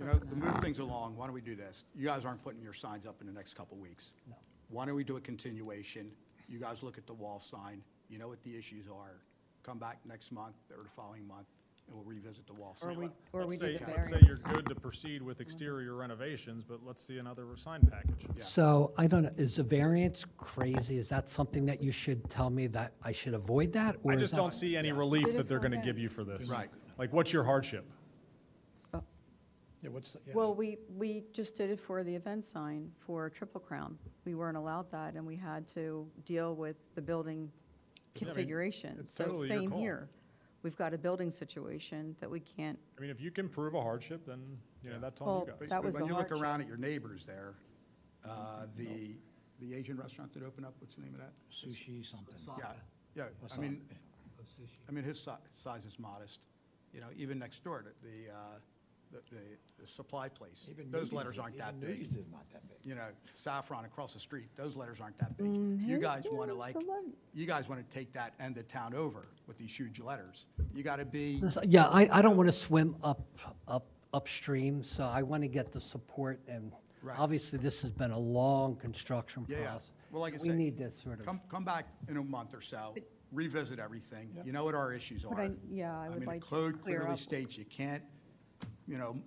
to move things along, why don't we do this? You guys aren't putting your signs up in the next couple weeks. No. Why don't we do a continuation? You guys look at the wall sign, you know what the issues are. Come back next month or the following month, and we'll revisit the wall sign. Or we Let's do say, the let's say variance. you're good to proceed with exterior renovations, but let's see another sign package. So, I don't know, is the variance crazy? Is that something that you should tell me that I should avoid that? Or I is just that- don't see any relief Did it that they're for gonna give you events. for this. Right. Like, what's your hardship? Yeah, what's, yeah. Well, we just did it for the event sign for Triple Crown. We weren't allowed that, and we had to deal with the building I mean, configuration. it's So totally your same call. here. We've got a building situation that we can't, I mean, if you can prove a hardship, then, that's on Well, you guys. But that was when the you look hardship. around at your neighbors there, the Asian restaurant that opened up, what's the name of that? Sushi something. Yeah, I mean, his size is modest. Even next door, the supply place, Even those Newby's- letters aren't that even big. Newby's is not that big. Saffron across the street, those letters aren't that big. Mm-hmm. You guys want to you guys want to take that end of town over with these huge letters. You got to be, Yeah, I don't want to swim upstream, so I want to get the support, and Right. obviously, this has been a long construction yeah. process. Well, like I We said, need this sort of. come back in a month or so, revisit everything. You know what our issues are. But I would mean, like the to code clear clearly up. states you can't,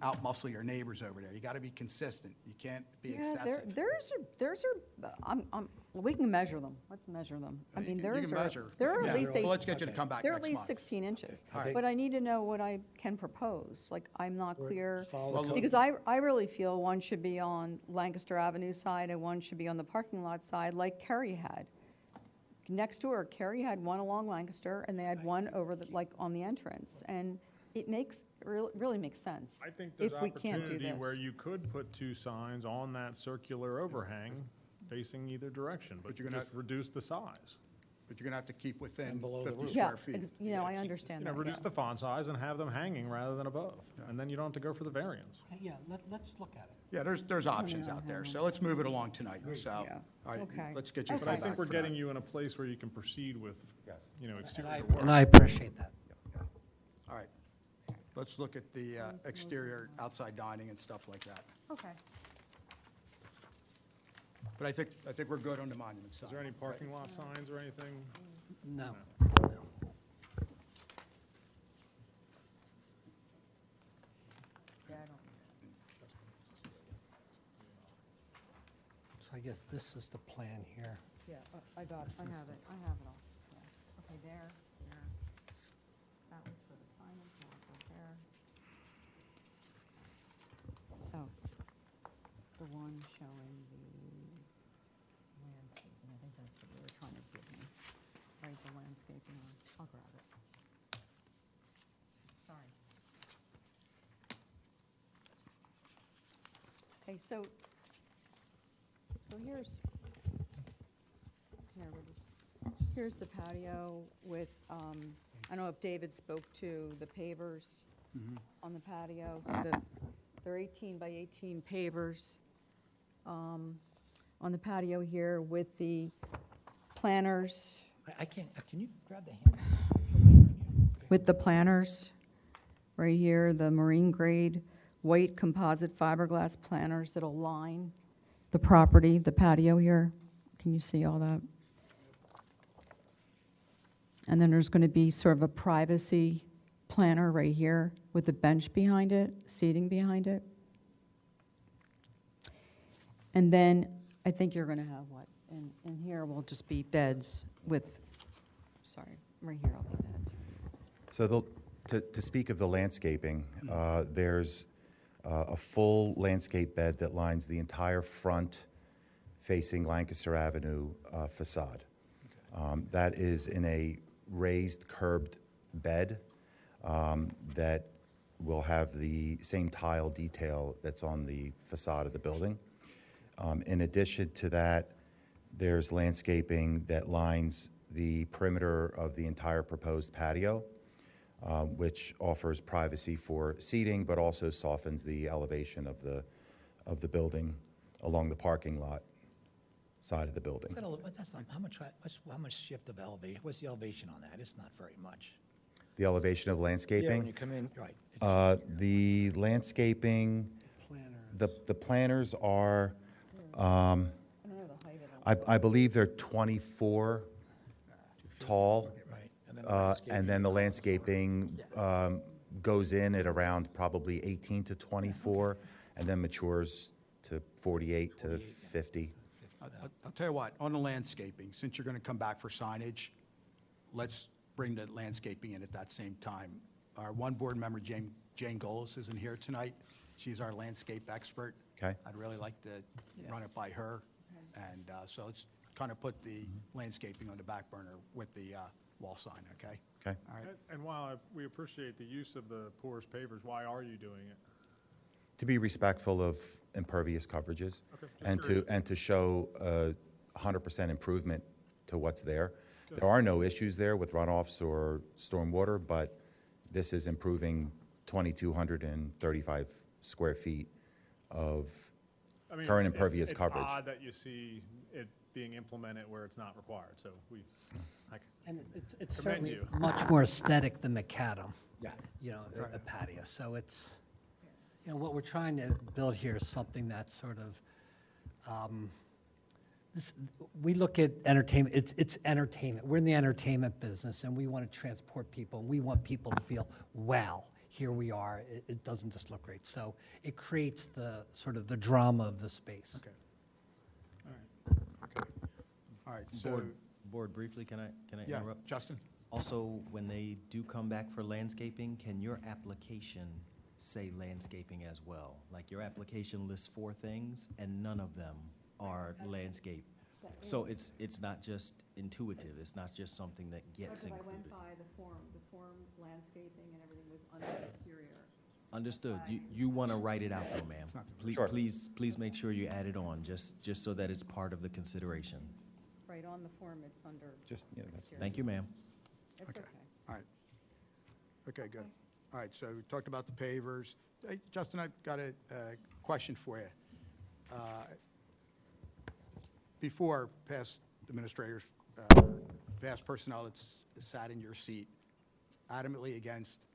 out-muscle your neighbors over there. You got to be consistent. You can't be Yeah, excessive. we can measure them. Let's measure them. I mean, You thers can are, measure. they're Yeah. at least Well, let's get you to come back they're at next least month. 16 inches. All right. But I need to know what I can propose. Like, I'm not clear. Follow the code. Because I really feel one should be on Lancaster Avenue side and one should be on the parking lot side, like Kerry had. Next door, Kerry had one along Lancaster, and they had one over on the entrance. And it really makes sense. I think there's if we can't do opportunity this. where you could put two signs on that circular overhang facing either direction, but you're gonna just reduce the size. But you're going to have to keep within below the 50 roof. square feet. I understand that. Reduce yeah. the font size and have them hanging rather than above. And then you don't have to go for the variance. Yeah, let's look at it. Yeah, there's options out there. So let's move it along tonight. So, Yeah. all right, Okay. let's get you to But I come think back we're for that. getting you in a place where you can proceed with, exterior And work. I appreciate that. All right. Let's look at the exterior outside dining and stuff like that. Okay. But I think we're good on the monument side. Is there any parking lot signs or anything? No. Yeah, I don't- So I guess this is the plan here. Yeah, I got it, I have it all. Yeah. Okay, there. That was for the signage, that was there. Oh, the one showing the landscaping, I think that's what they were trying to give me. Right, the landscaping, I'll grab it. Sorry. Okay, so here's the patio with, I don't know if David spoke to the pavers on the patio. So they're 18 by 18 pavers on the patio here with the planters, I can't, can you grab the hand? with the planters right here, the marine grade white composite fiberglass planters that'll line the property, the patio here. Can you see all that? And then there's going to be sort of a privacy planter right here with a bench behind it, seating behind it. And then I think you're going to have what? And here will just be beds with, sorry, right here will be beds. So to speak of the landscaping, there's a full landscape bed that lines the entire front facing Lancaster Avenue facade. That is in a raised curbed bed that will have the same tile detail that's on the facade of the building. In addition to that, there's landscaping that lines the perimeter of the entire proposed patio, which offers privacy for seating, but also softens the elevation of the building along the parking lot side of the building. That's not, how much shift of elevation, what's the elevation on that? It's not very much. The elevation of Yeah, when landscaping. you come in, right. The landscaping, the planters are, I believe they're 24 tall, Right. and then the landscaping goes in at around probably 18 to 24, and then matures to 48 to 50. I'll tell you what, on the landscaping, since you're going to come back for signage, let's bring the landscaping in at that same time. Our one board member, Jane Golis, isn't here tonight. She's our landscape expert. Okay. I'd really like to run it by her. And so let's kind of put the landscaping on the back burner with the wall sign, okay? Okay. All right. And while we appreciate the use of the porous pavers, why are you doing it? To be respectful of impervious coverages, Okay, just and curious. to show 100% improvement to what's there. There are no issues there with runoffs or stormwater, but this is improving 2,235 square feet of I mean, current impervious it's coverage. odd that you see it being implemented where it's not required, so And it's Commend certainly you. much more aesthetic than macadam. Yeah. You know, the patio. So it's, you know, what we're trying to build here is something that's sort of, we look at entertainment, it's entertainment. We're in the entertainment business, and we want to transport people, and we want people to feel, wow, here we are. It doesn't just look great. So it creates the, sort of the drama of the space. Okay. All right. Okay. All right, so, Board, briefly, can I yeah, interrupt? Justin? Also, when they do come back for landscaping, can your application say landscaping as well? Like your application lists 4 things and none of them are landscape. So it's not just intuitive, it's not just something that gets Because I went included. by the form landscaping and everything was under the exterior. Understood. You want to write it out though, ma'am. Please, Sure. please make sure you add it on, just so that it's part of the consideration. Right on the form, it's under Just, yeah, that's- exterior. Thank you, ma'am. It's Okay. okay. All right. Okay, good. All right, so we talked about the pavers. Hey, Justin, I've got a question for you. Before, past administrators, past personnel that's sat in your seat adamantly against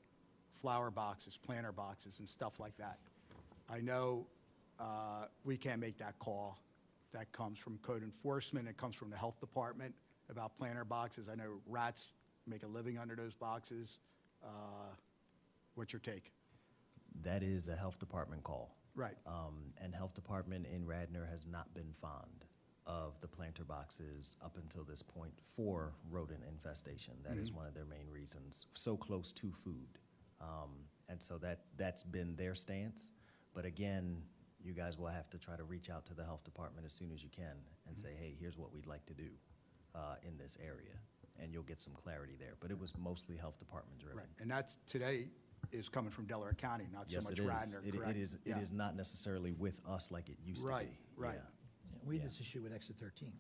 flower boxes, planter boxes, and stuff like that. I know we can't make that call. That comes from code enforcement. It comes from the health department about planter boxes. I know rats make a living under those boxes. What's your take? That is a health department call. Right. And health department in Radnor has not been fond of the planter boxes up until this point for rodent infestation. That is one of their main reasons, so close to food. And so that's been their stance. But again, you guys will have to try to reach out to the health department as soon as you can and say, hey, here's what we'd like to do in this area. And you'll get some clarity there. But it was mostly health department driven. Right. And that's today is coming from Delaware County, not so Yes, much it is. Radnor, correct? It Yeah. is not necessarily with us like it used to be. Right, right. Yeah. We had Yeah. this issue with exit 13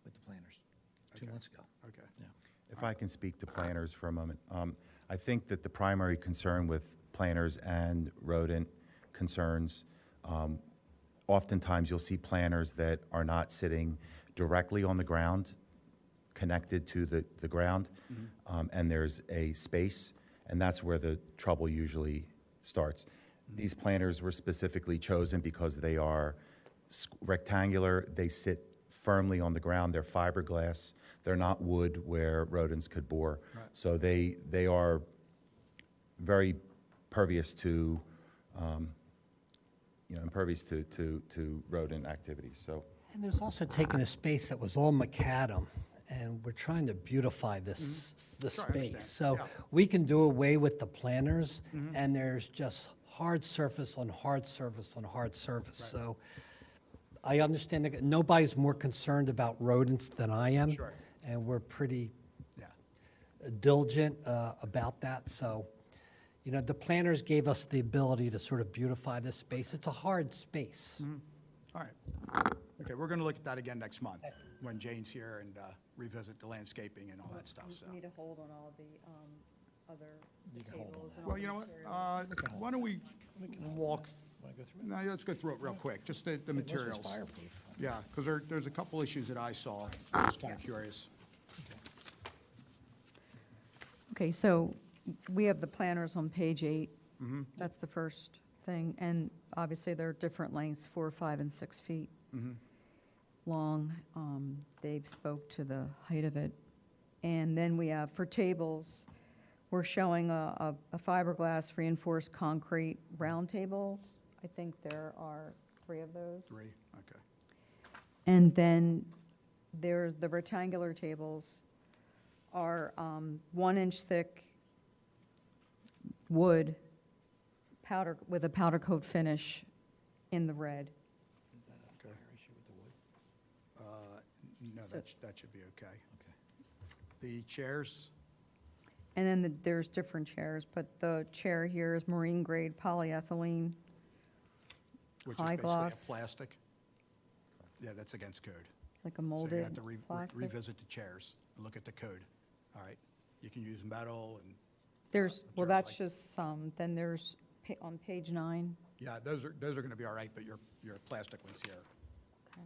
with the planners 2 Okay. months ago. Okay. Yeah. If I can speak to planners for a moment. I think that the primary concern with planners and rodent concerns, oftentimes you'll see planners that are not sitting directly on the ground, connected to the ground, and there's a space, and that's where the trouble usually starts. These planners were specifically chosen because they are rectangular, they sit firmly on the ground, they're fiberglass, they're not wood where rodents could bore. Right. So they are very pervious to, impervious to rodent activities, so. And there's also taken a space that was all macadam, and we're trying to beautify this, the Sure, I understand. space. So Yeah. we can do away with the planters, and there's just hard surface on hard surface on hard surface. So I understand that nobody's more concerned about rodents than I am. Sure. And we're pretty Yeah. diligent about that, so, you know, the planners gave us the ability to sort of beautify this space. It's a hard space. All right. Okay, we're going to look at that again next month, when Jane's here and revisit the landscaping and all that stuff, so. Need to hold on all the other tables and all Well, the you know what, materials. why don't we walk, no, let's go through it real quick, just the materials. Fireproof. Yeah, because there's a couple issues that I saw, I was kind of curious. Okay, so we have the planners on page 8. That's the first thing, and obviously they're different lengths, 4, 5, and 6 feet long. Dave spoke to the height of it. And then we have, for tables, we're showing a fiberglass reinforced concrete round tables. I think there are 3 of those. 3, okay. And then there's the rectangular tables are 1-inch thick wood powder, with a powder coat finish in the red. Okay. No, that should be okay. The chairs, And then there's different chairs, but the chair here is marine grade polyethylene, which is high basically a gloss. plastic. Yeah, that's against code. It's like a So you're molded going to have to plastic. revisit the chairs and look at the code. All right? You can use metal and, There's, well, materials that's like- just some. Then there's, on page 9, yeah, those are going to be all right, but your plastic ones here.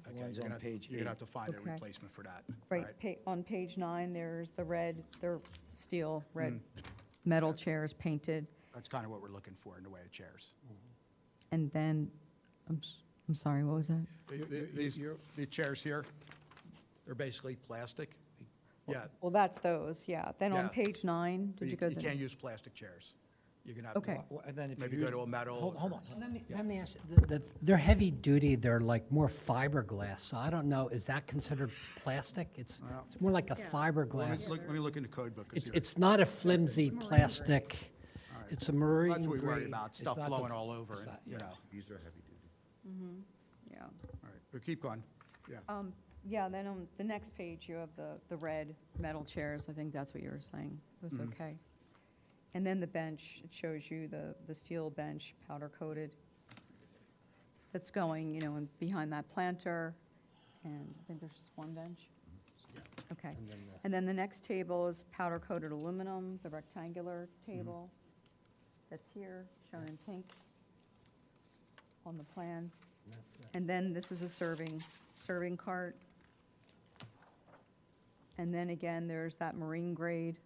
The Okay, ones you're on gonna- page You're going to 8. have to find a Okay. replacement for that. all right, on page 9, there's the red, they're steel, red metal chairs painted. That's kind of what we're looking for in the way of chairs. And then, I'm sorry, what was that? The chairs here, they're basically plastic. Yeah. Well, that's those, yeah. Then on Yeah. page 9, did you go You to? can't use plastic chairs. You're going to have Okay. to Well, and then if maybe you go use- to a metal. Hold on. Let me ask you, they're heavy duty, they're like more fiberglass, so I don't know, is that considered plastic? It's more like a fiberglass. Let me look in the code book. and see what- It's not a flimsy plastic, it's a marine That's what we worry grade. about, It's stuff not the- blowing all over, it's and, not- you know. These are heavy duty. Yeah. All right, but keep going. Yeah. Yeah, then on the next page, you have the red metal chairs. I think that's what you were saying. It was okay. And then the bench, it shows you the steel bench, powder coated. That's going, behind that planter. And I think there's just one bench. Okay. And then the next table is powder coated aluminum, the rectangular table. That's here, shown in pink on the plan. And then this is a serving cart. And then again, there's that marine grade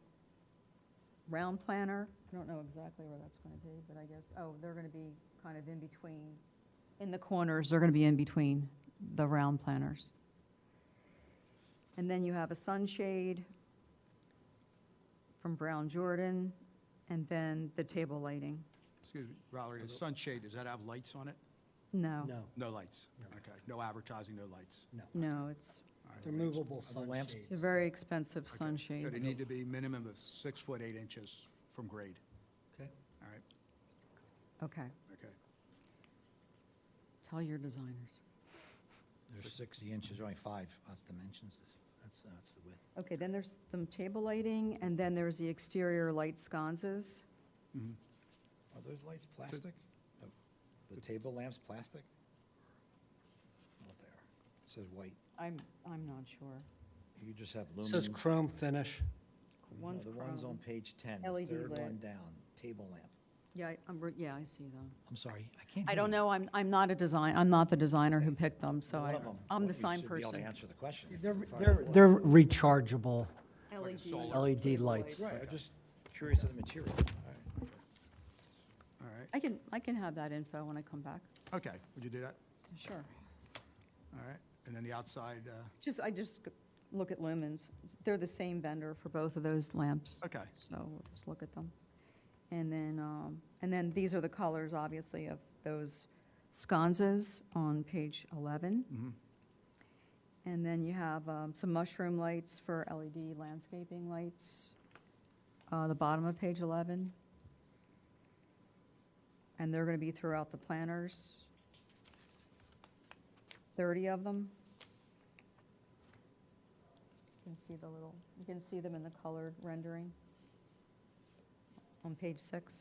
round planter. I don't know exactly where that's going to be, but I guess, they're going to be kind of in between, in the corners, they're going to be in between the round planters. And then you have a sunshade from Brown Jordan, and then the table lighting. Excuse me, Valerie, the sunshade, does that have lights on it? No. No, No lights? Okay, no advertising, no lights? No, it's they're movable the lamps- sunshades. a very expensive So sunshade. they need to be minimum of 6 foot 8 inches from grade. Okay. All right, Okay, okay. tell your designers. There's 60 inches, only 5 dimensions. That's the width. Okay, then there's some table lighting, and then there's the exterior light sconces. Are those lights plastic? No. The table lamps plastic? What they are? It says white. I'm not sure. You just have It says lumen. chrome finish. No, One's the one's on chrome. page 10, the LED third lit. one down, table lamp. Yeah, I see them. I'm sorry, I can't I hear don't you. know, I'm not I'm not the designer who picked them, so One of them. I'm Well, the sign You should be able person. to answer the question. They're rechargeable solar. LED lights. Right, I'm just curious of the material. All right, I can have that info when I come back. okay, would you do that? Sure. All right, and then the outside, I just look at lumens. They're the same vendor for both of those lamps. okay. So we'll just look at them. And then these are the colors, obviously, of those sconces on page 11. And then you have some mushroom lights for LED landscaping lights, the bottom of page 11. And they're going to be throughout the planters. 30 of them. You can see you can see them in the colored rendering on page 6.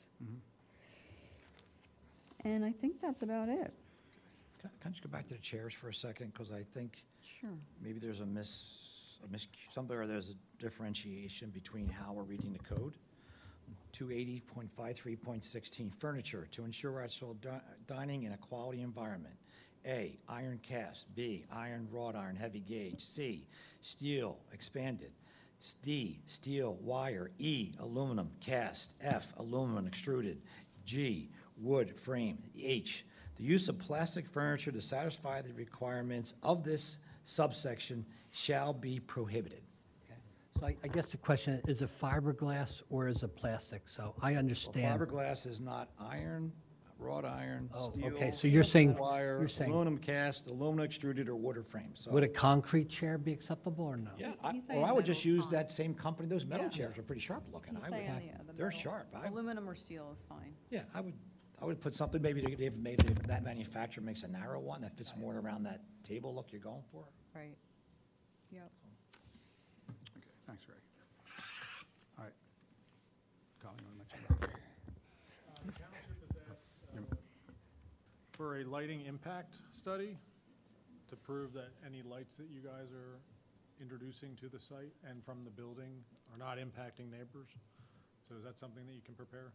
And I think that's about it. Can I just go back to the chairs for a second? Because I think Sure. maybe there's somewhere there's a differentiation between how we're reading the code. 280.53.16, furniture to ensure outdoor dining in a quality environment. A, iron cast. B, iron, wrought iron, heavy gauge. C, steel, expanded. D, steel, wire. E, aluminum, cast. F, aluminum, extruded. G, wood, frame. H, the use of plastic furniture to satisfy the requirements of this subsection shall be prohibited. So I guess the question, is it fiberglass or is it plastic? So I understand. Fiberglass is not iron, wrought iron, Oh, steel. okay, so you're saying- Wire, you're saying- aluminum cast, aluminum extruded, or wood or frame, so. Would a concrete chair be acceptable or no? Yeah, He's or saying I would just metal's use fine. that same company, those metal Yeah. chairs are pretty sharp looking. He's I would- saying, yeah, the They're metal. sharp. Aluminum or steel is fine. Yeah, I would put something, maybe that manufacturer makes a narrow one that fits more around that table look you're going for. Right. Yep. Okay, thanks, Ray. All right. Colin, you want to mention that? The township has asked for a lighting impact study to prove that any lights that you guys are introducing to the site and from the building are not impacting neighbors. So is that something that you can prepare?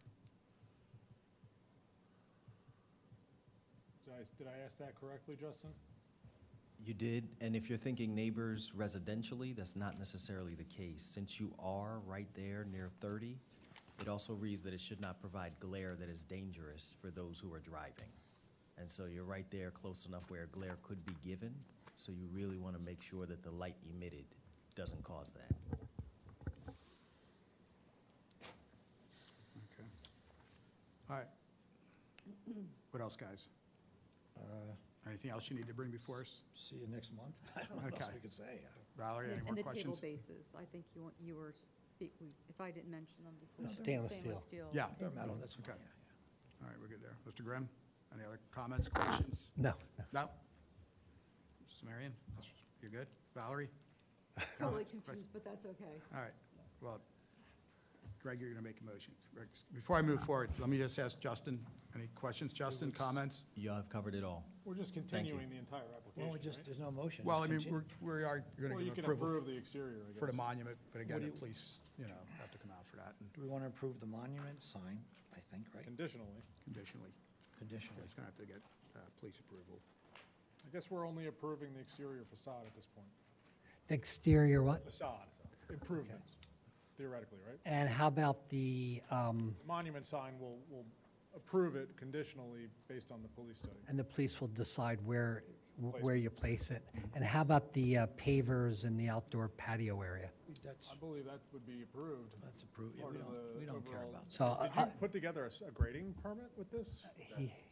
Did I ask that correctly, Justin? You did, and if you're thinking neighbors residentially, that's not necessarily the case. Since you are right there near 30, it also reads that it should not provide glare that is dangerous for those who are driving. And so you're right there close enough where glare could be given, so you really want to make sure that the light emitted doesn't cause that. Okay. All right. What else, guys? Anything else you need to bring before us? See you next month. I don't know what else Okay. we could say. Valerie, any more And the questions? table bases, I think you were, if I didn't mention them before. Stainless steel. Yeah. They're metal, that's Okay. fine, yeah. All right, we're good there. Mr. Grimm, any other comments, questions? No. No? Mr. Marion, you're good? Valerie? Totally Comments, confused, but that's okay. All right, well, Greg, you're going to make a motion. Before I move forward, let me just ask Justin, any questions? Justin, comments? You have covered it all. We're just Thank you. continuing the entire application, Well, right? there's no motion. Well, I just mean, continue. we are going Well, to you give can approval approve the exterior, I guess. for the monument, but again, do the you- police, have to come out for that and Do we want to approve the monument sign, I think, right? Conditionally. conditionally. Conditionally. It's going to have to get police approval. I guess we're only approving the exterior facade at this point. The exterior what? Facade, improvements, theoretically, right? And how about the, Monument sign, will approve it conditionally based on the police study. and the police will decide where you place it? And how about the pavers in the outdoor patio area? That's, I believe that would be approved. that's approved, yeah, Part of the we don't care overall- about. So Did you put together a grading permit with this?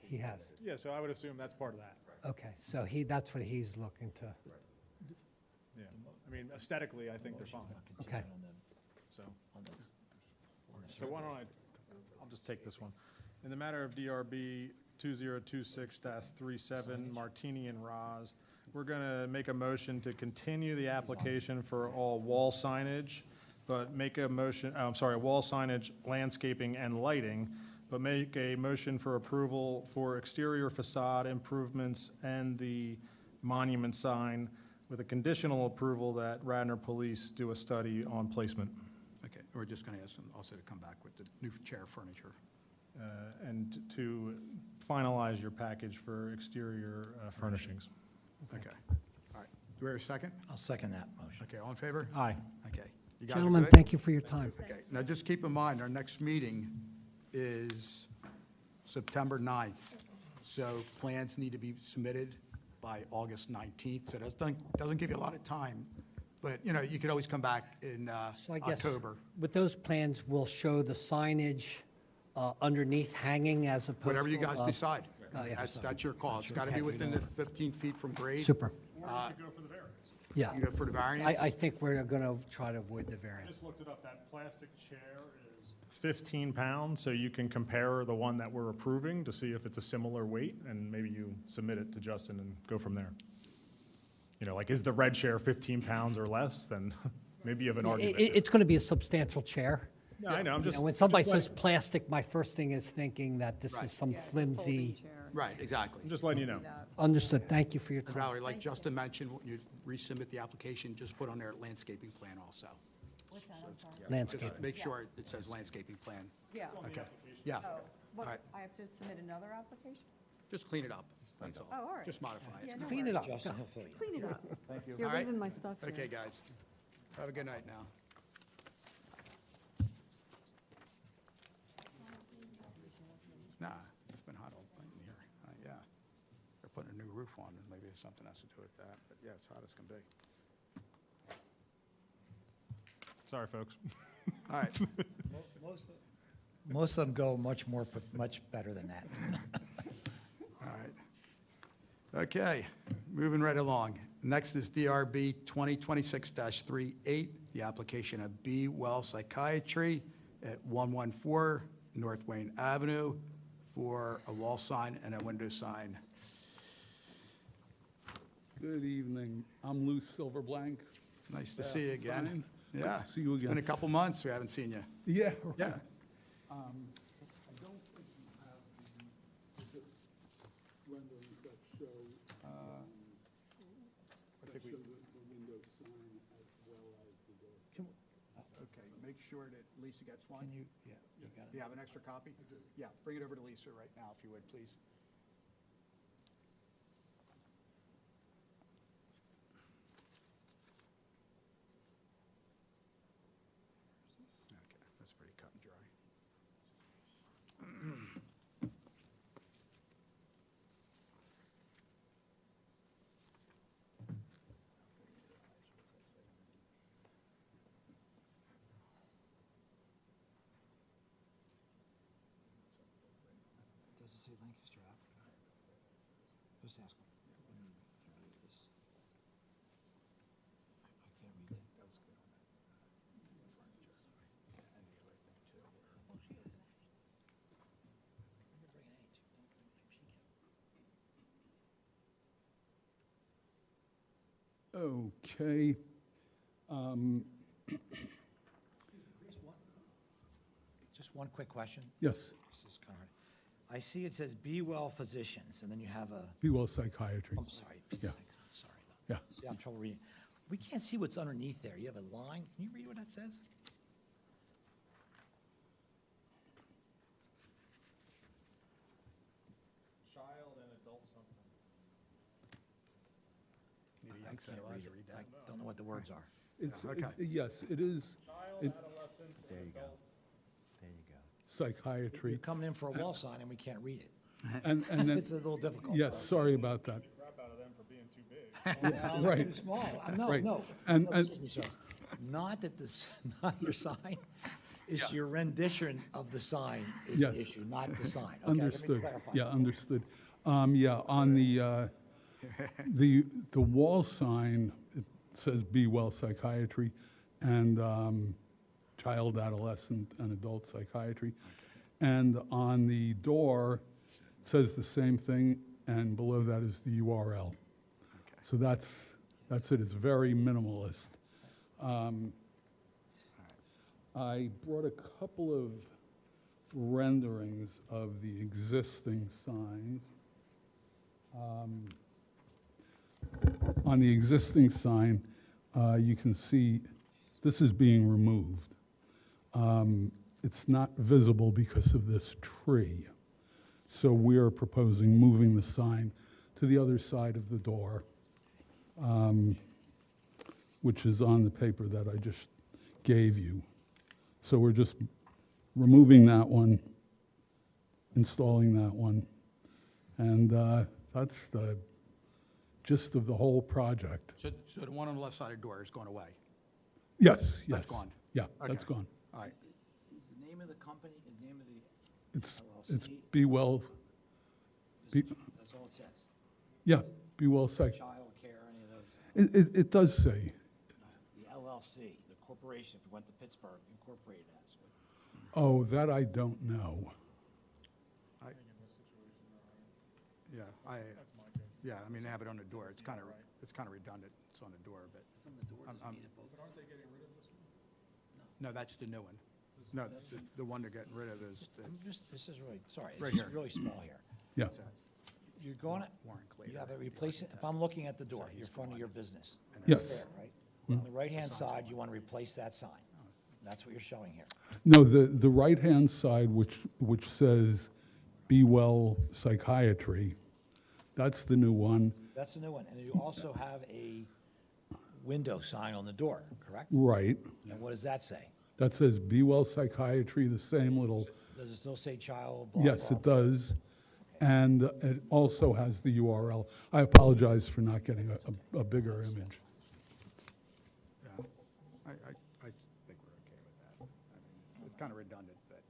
he has. Yeah, so I would assume that's part of that. Okay, so that's what he's looking to. Yeah, I mean, aesthetically, I think they're fine, Okay. so. So why don't I'll just take this one. In the matter of DRB 2026-37 Martini and Roz, we're going to make a motion to continue the application for all wall signage, but make a motion, wall signage, landscaping, and lighting, but make a motion for approval for exterior facade improvements and the monument sign with a conditional approval that Radnor Police do a study on placement. Okay, we're just going to ask them also to come back with the new chair furniture. And to finalize your package for exterior furnishings. Okay, all right. Do we have a second? I'll second that motion. Okay, all in favor? Aye. Okay. You guys are Gentlemen, good? thank you for your time. Okay, now just keep in mind, our next meeting is September 9th. So plans need to be submitted by August 19th, so that doesn't give you a lot of time. But, you could always come back in So I guess October. with those plans, we'll show the signage underneath hanging as opposed to... Whatever you guys decide. Oh, yeah. That's your call. It's got to be within the 15 feet from grade. Super. Or you could go for the variance. Yeah. You go for the variance? I think we're going to try to avoid the I variance. just looked it up, that plastic chair is 15 pounds, so you can compare the one that we're approving to see if it's a similar weight, and maybe you submit it to Justin and go from there. you know, like, is the red chair 15 pounds or less? Then maybe you have an argument. It's going to be a substantial chair. Yeah, I know, I'm You just. know, when somebody just letting- says plastic, my first thing is thinking that this is some flimsy. Right, exactly. I'm just letting you know. Understood. Thank you for your And time. Valerie, like Justin mentioned, when you resubmit the application, just put on there landscaping plan also. Landscape. Just make sure it says landscaping plan. Yeah. Okay, yeah. Oh, All what, right, I have to submit another application? just clean it up, that's all. Oh, all right. Just modify Yeah, it. no Clean it up. Justin, he'll fill you. Clean it up. Thank you. You're All right. leaving my stuff here. Okay, guys. Have a good night now. Nah, it's been hot all night in here. Yeah. They're putting a new roof on, and maybe something has to do with that, but yeah, it's hot as can be. Sorry, folks. All right, Most of them go much better than that. all right. Okay, moving right along. Next is DRB 2026-38, the application of B Well Psychiatry at 114 North Wayne Avenue for a wall sign and a window sign. Good evening. I'm Lou Silverblank. Nice to see you again. Signs. Good Yeah. to see you It's been again. a couple months, we haven't seen you. Yeah, Yeah. right. I don't think you have the renderings that show, I think we, the window sign as well as the door. okay, make sure that Lisa gets one. Can you, yeah, you got Do you have an extra copy? Yeah, bring it over to Lisa right now, if you would, please. Okay, that's pretty cut and dry. Does it say Lancaster Ave? Just ask him. Can you read this? I can't read it. That was good on that. Furniture. And the other thing too. Oh, she has it. You're bringing any two. Don't bring like she can. Okay. Just one quick question. Yes, This is kind of hard. I see it says Be Well Physicians, and then you have a, Be Well Psychiatry. I'm sorry. Yeah. Sorry. Yeah. See, I'm trouble reading. We can't see what's underneath there. You have a line. Can you read what that says? Child and adult something. Need a I young can't set of eyes read to it. read I that. don't know what the words are. It's, Yeah, okay. yes, it is Child, It- adolescent, There and you go. adult. There you go. psychiatry. You're coming in for a wall sign, and we can't read it. And then, It's a little difficult. yes, sorry about that. Crap out of them for being too big. Right. Too small. No, Right. no. And- No, and- excuse me, sir. Not that this, not your sign. It's your rendition of the sign is Yes. the issue, not the sign. Okay, let me Understood. clarify. Yeah, understood. Yeah, on the wall sign, it says Be Well Psychiatry and child, adolescent, and adult psychiatry. And on the door, it says the same thing, and below that is the URL. So that's it. It's very minimalist. I brought a couple of renderings of the existing signs. On the existing sign, you can see this is being removed. It's not visible because of this tree. So we are proposing moving the sign to the other side of the door, which is on the paper that I just gave you. So we're just removing that one, installing that one, and that's the gist of the whole project. So the one on the left side of the door is going away? Yes, yes. That's gone? Yeah, that's Okay. gone. All right, Is the name of the company, is the name of the It's LLC? Be Well, Be- That's all it says? yeah, Be Well Psych. Child care, any of those? It does say, The LLC, the corporation, if you went to Pittsburgh, incorporated as. oh, that I don't know. yeah, I mean, they have it on the door, it's kind of it's kind of redundant. It's on the door, but. It's on the door, I'm- doesn't I'm- mean it both. But aren't they getting rid of this one? No, that's the new one. No, the one they're getting rid of is This is really, sorry, Right it's here. really small here. Yeah. You're going to, Warren Clay. you have a replacement, if I'm looking at the door, you're in front of your business. Yes. It's there, right? On the right-hand side, you want to replace that sign. That's what you're showing here. No, the right-hand side, which says Be Well Psychiatry, that's the new one. That's the new one. And you also have a window sign on the door, correct? Right. And what does that say? That says Be Well Psychiatry, the same little, Does it still say child? Blah, yes, blah, it blah? does. And it also has the URL. I apologize for not getting a bigger image. Yeah. I think we're okay with that. I mean, it's kind of redundant, but,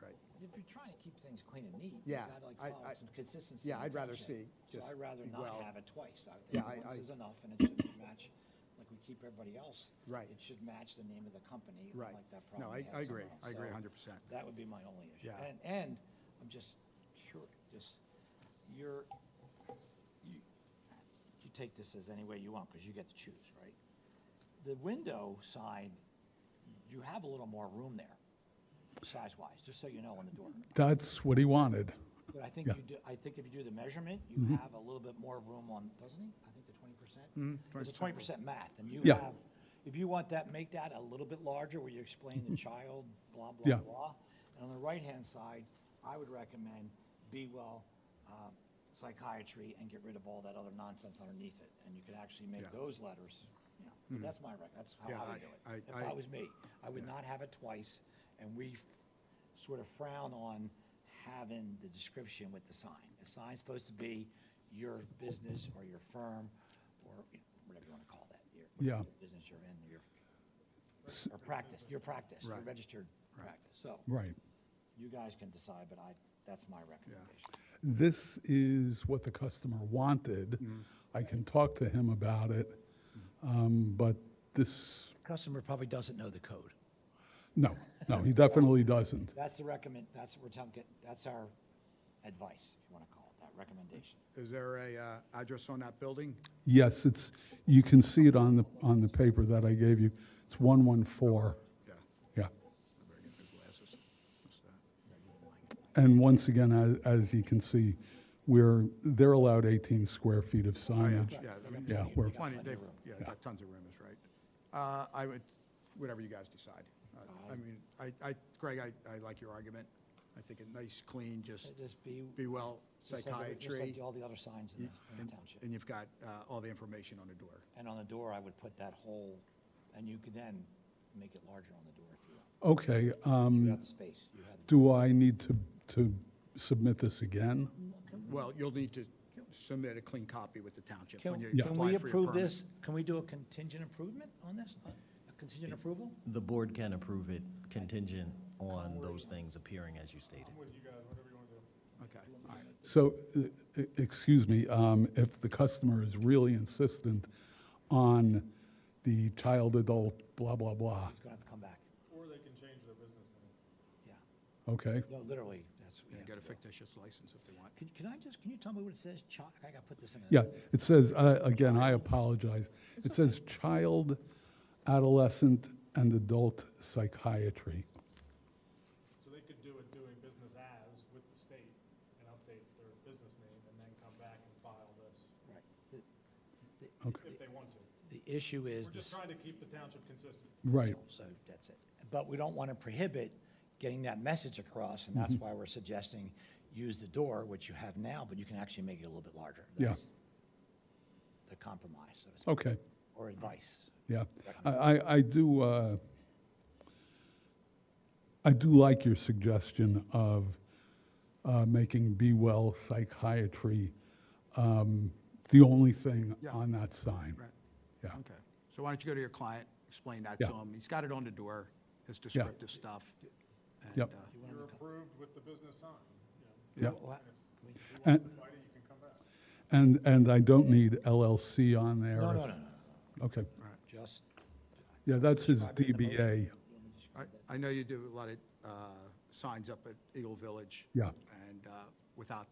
right. If you're trying to keep things clean and neat, Yeah, you gotta like I- follow some consistency. yeah, in I'd rather township. see just So I'd rather be not well. have it twice. I would Yeah, think I- once is enough, and it should match, like we keep everybody else. Right. It should match the name of the company, Right. like that No, problem we I have agree. somewhere else. I agree So 100%. That would be my only issue. Yeah. And I'm just curious, you take this as any way you want, because you get to choose, right? The window sign, you have a little more room there, size-wise, just so you know, on the door. That's what he wanted. But I think Yeah. you do, I think if you do the measurement, you have a little bit more room on, doesn't he? I think the 20%? It's a 20% math, and you Yeah. have, if you want that, make that a little bit larger, where you explain the child, blah, blah, Yeah. blah. And on the right-hand side, I would recommend Be Well Psychiatry and get rid of all that other nonsense underneath it. And you could actually make Yeah. those letters, you know, but that's my that's how Yeah, I would do it. If I was me, I would not have it twice, and we sort of frown on having the description with the sign. The sign's supposed to be your business or your firm, or whatever you want to call that, Yeah. the business you're in, or practice, your practice, your Right. registered practice. So Right. you guys can decide, but that's my recommendation. This is what the customer wanted. I can talk to him about it, but this, Customer probably doesn't know the code. no, he definitely doesn't. That's the that's what we're telling, that's our advice, if you want to call it that, recommendation. Is there a address on that building? Yes, you can see it on the paper that I gave you. It's 114. Yeah. Yeah. I better get new glasses. What's that? And once again, as you can see, they're allowed 18 square feet of signage. Yeah, I mean, Yeah, we're, plenty, plenty of they've, room. yeah, got tons of room, is right. I would, whatever you guys decide. I mean, Greg, I like your argument. I think a nice, clean, just Just be well just psychiatry. like all the other signs in the township. And you've got all the information on the door. And on the door, I would put that whole, and you could then make it larger on the door if you want. okay, You have the space, you have the. do I need to submit this again? Well, you'll need to submit a clean copy with the township when you Yeah. Can apply we for your approve permit. this? Can we do a contingent improvement on this? A contingent approval? The board can approve it contingent on those things appearing as you stated. With you guys, whatever you want to do. Okay, all right. So, excuse me, if the customer is really insistent on the child, adult, blah, blah, blah, He's gonna have to come back. Or they can change their business name. Yeah. okay? No, literally, that's. what we Yeah, have get a to do. fictitious license if they want. Can you tell me what it says? I gotta put this in. Yeah, it says, again, I apologize. It says child, adolescent, and adult psychiatry. So they could do it doing business as with the state and update their business name and then come back and file this Right. if they want to. The issue is We're this. just trying to keep the township consistent. Right, So that's it. But we don't want to prohibit getting that message across, and that's why we're suggesting use the door, which you have now, but you can actually make it a little bit larger. Yeah. That's the compromise, so to speak, okay, or advice. yeah. I do like your suggestion of making Be Well Psychiatry the only thing Yeah. on that sign. Right. Yeah, Okay. So why don't you go to your client, explain that Yeah. to him. He's got it on the door, his descriptive stuff. And, Yep. You're approved with the business sign. yeah. Well, If you want And, to fight it, you can come back. and I don't need LLC on there. No. Okay, Just. yeah, that's his describe it in the motion. DBA. I know you do a lot of signs up at Eagle Village. Yeah. And without,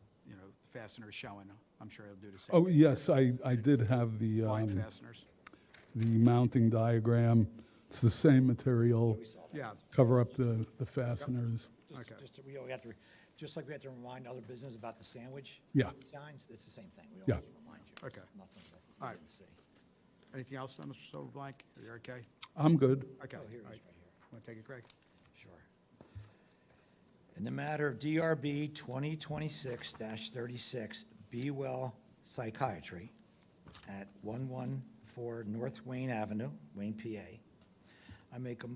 fasteners showing I'm sure he'll do the same. Oh, thing. yes, I did have Line fasteners. the mounting diagram. It's the same material, Yeah, cover up the fasteners. Okay. Just like we have to remind other businesses about the sandwich Yeah. signs, it's the same thing. We Yeah. always remind you. Okay. Nothing that All you right. didn't see. Anything else, Mr. Silverblank? Are you okay? I'm good. Okay. Oh, here it All is, right. right here. Want to take it, Craig? Sure. In the matter of DRB 2026-36, Be Well Psychiatry at 114 North Wayne Avenue, Wayne, PA, I make a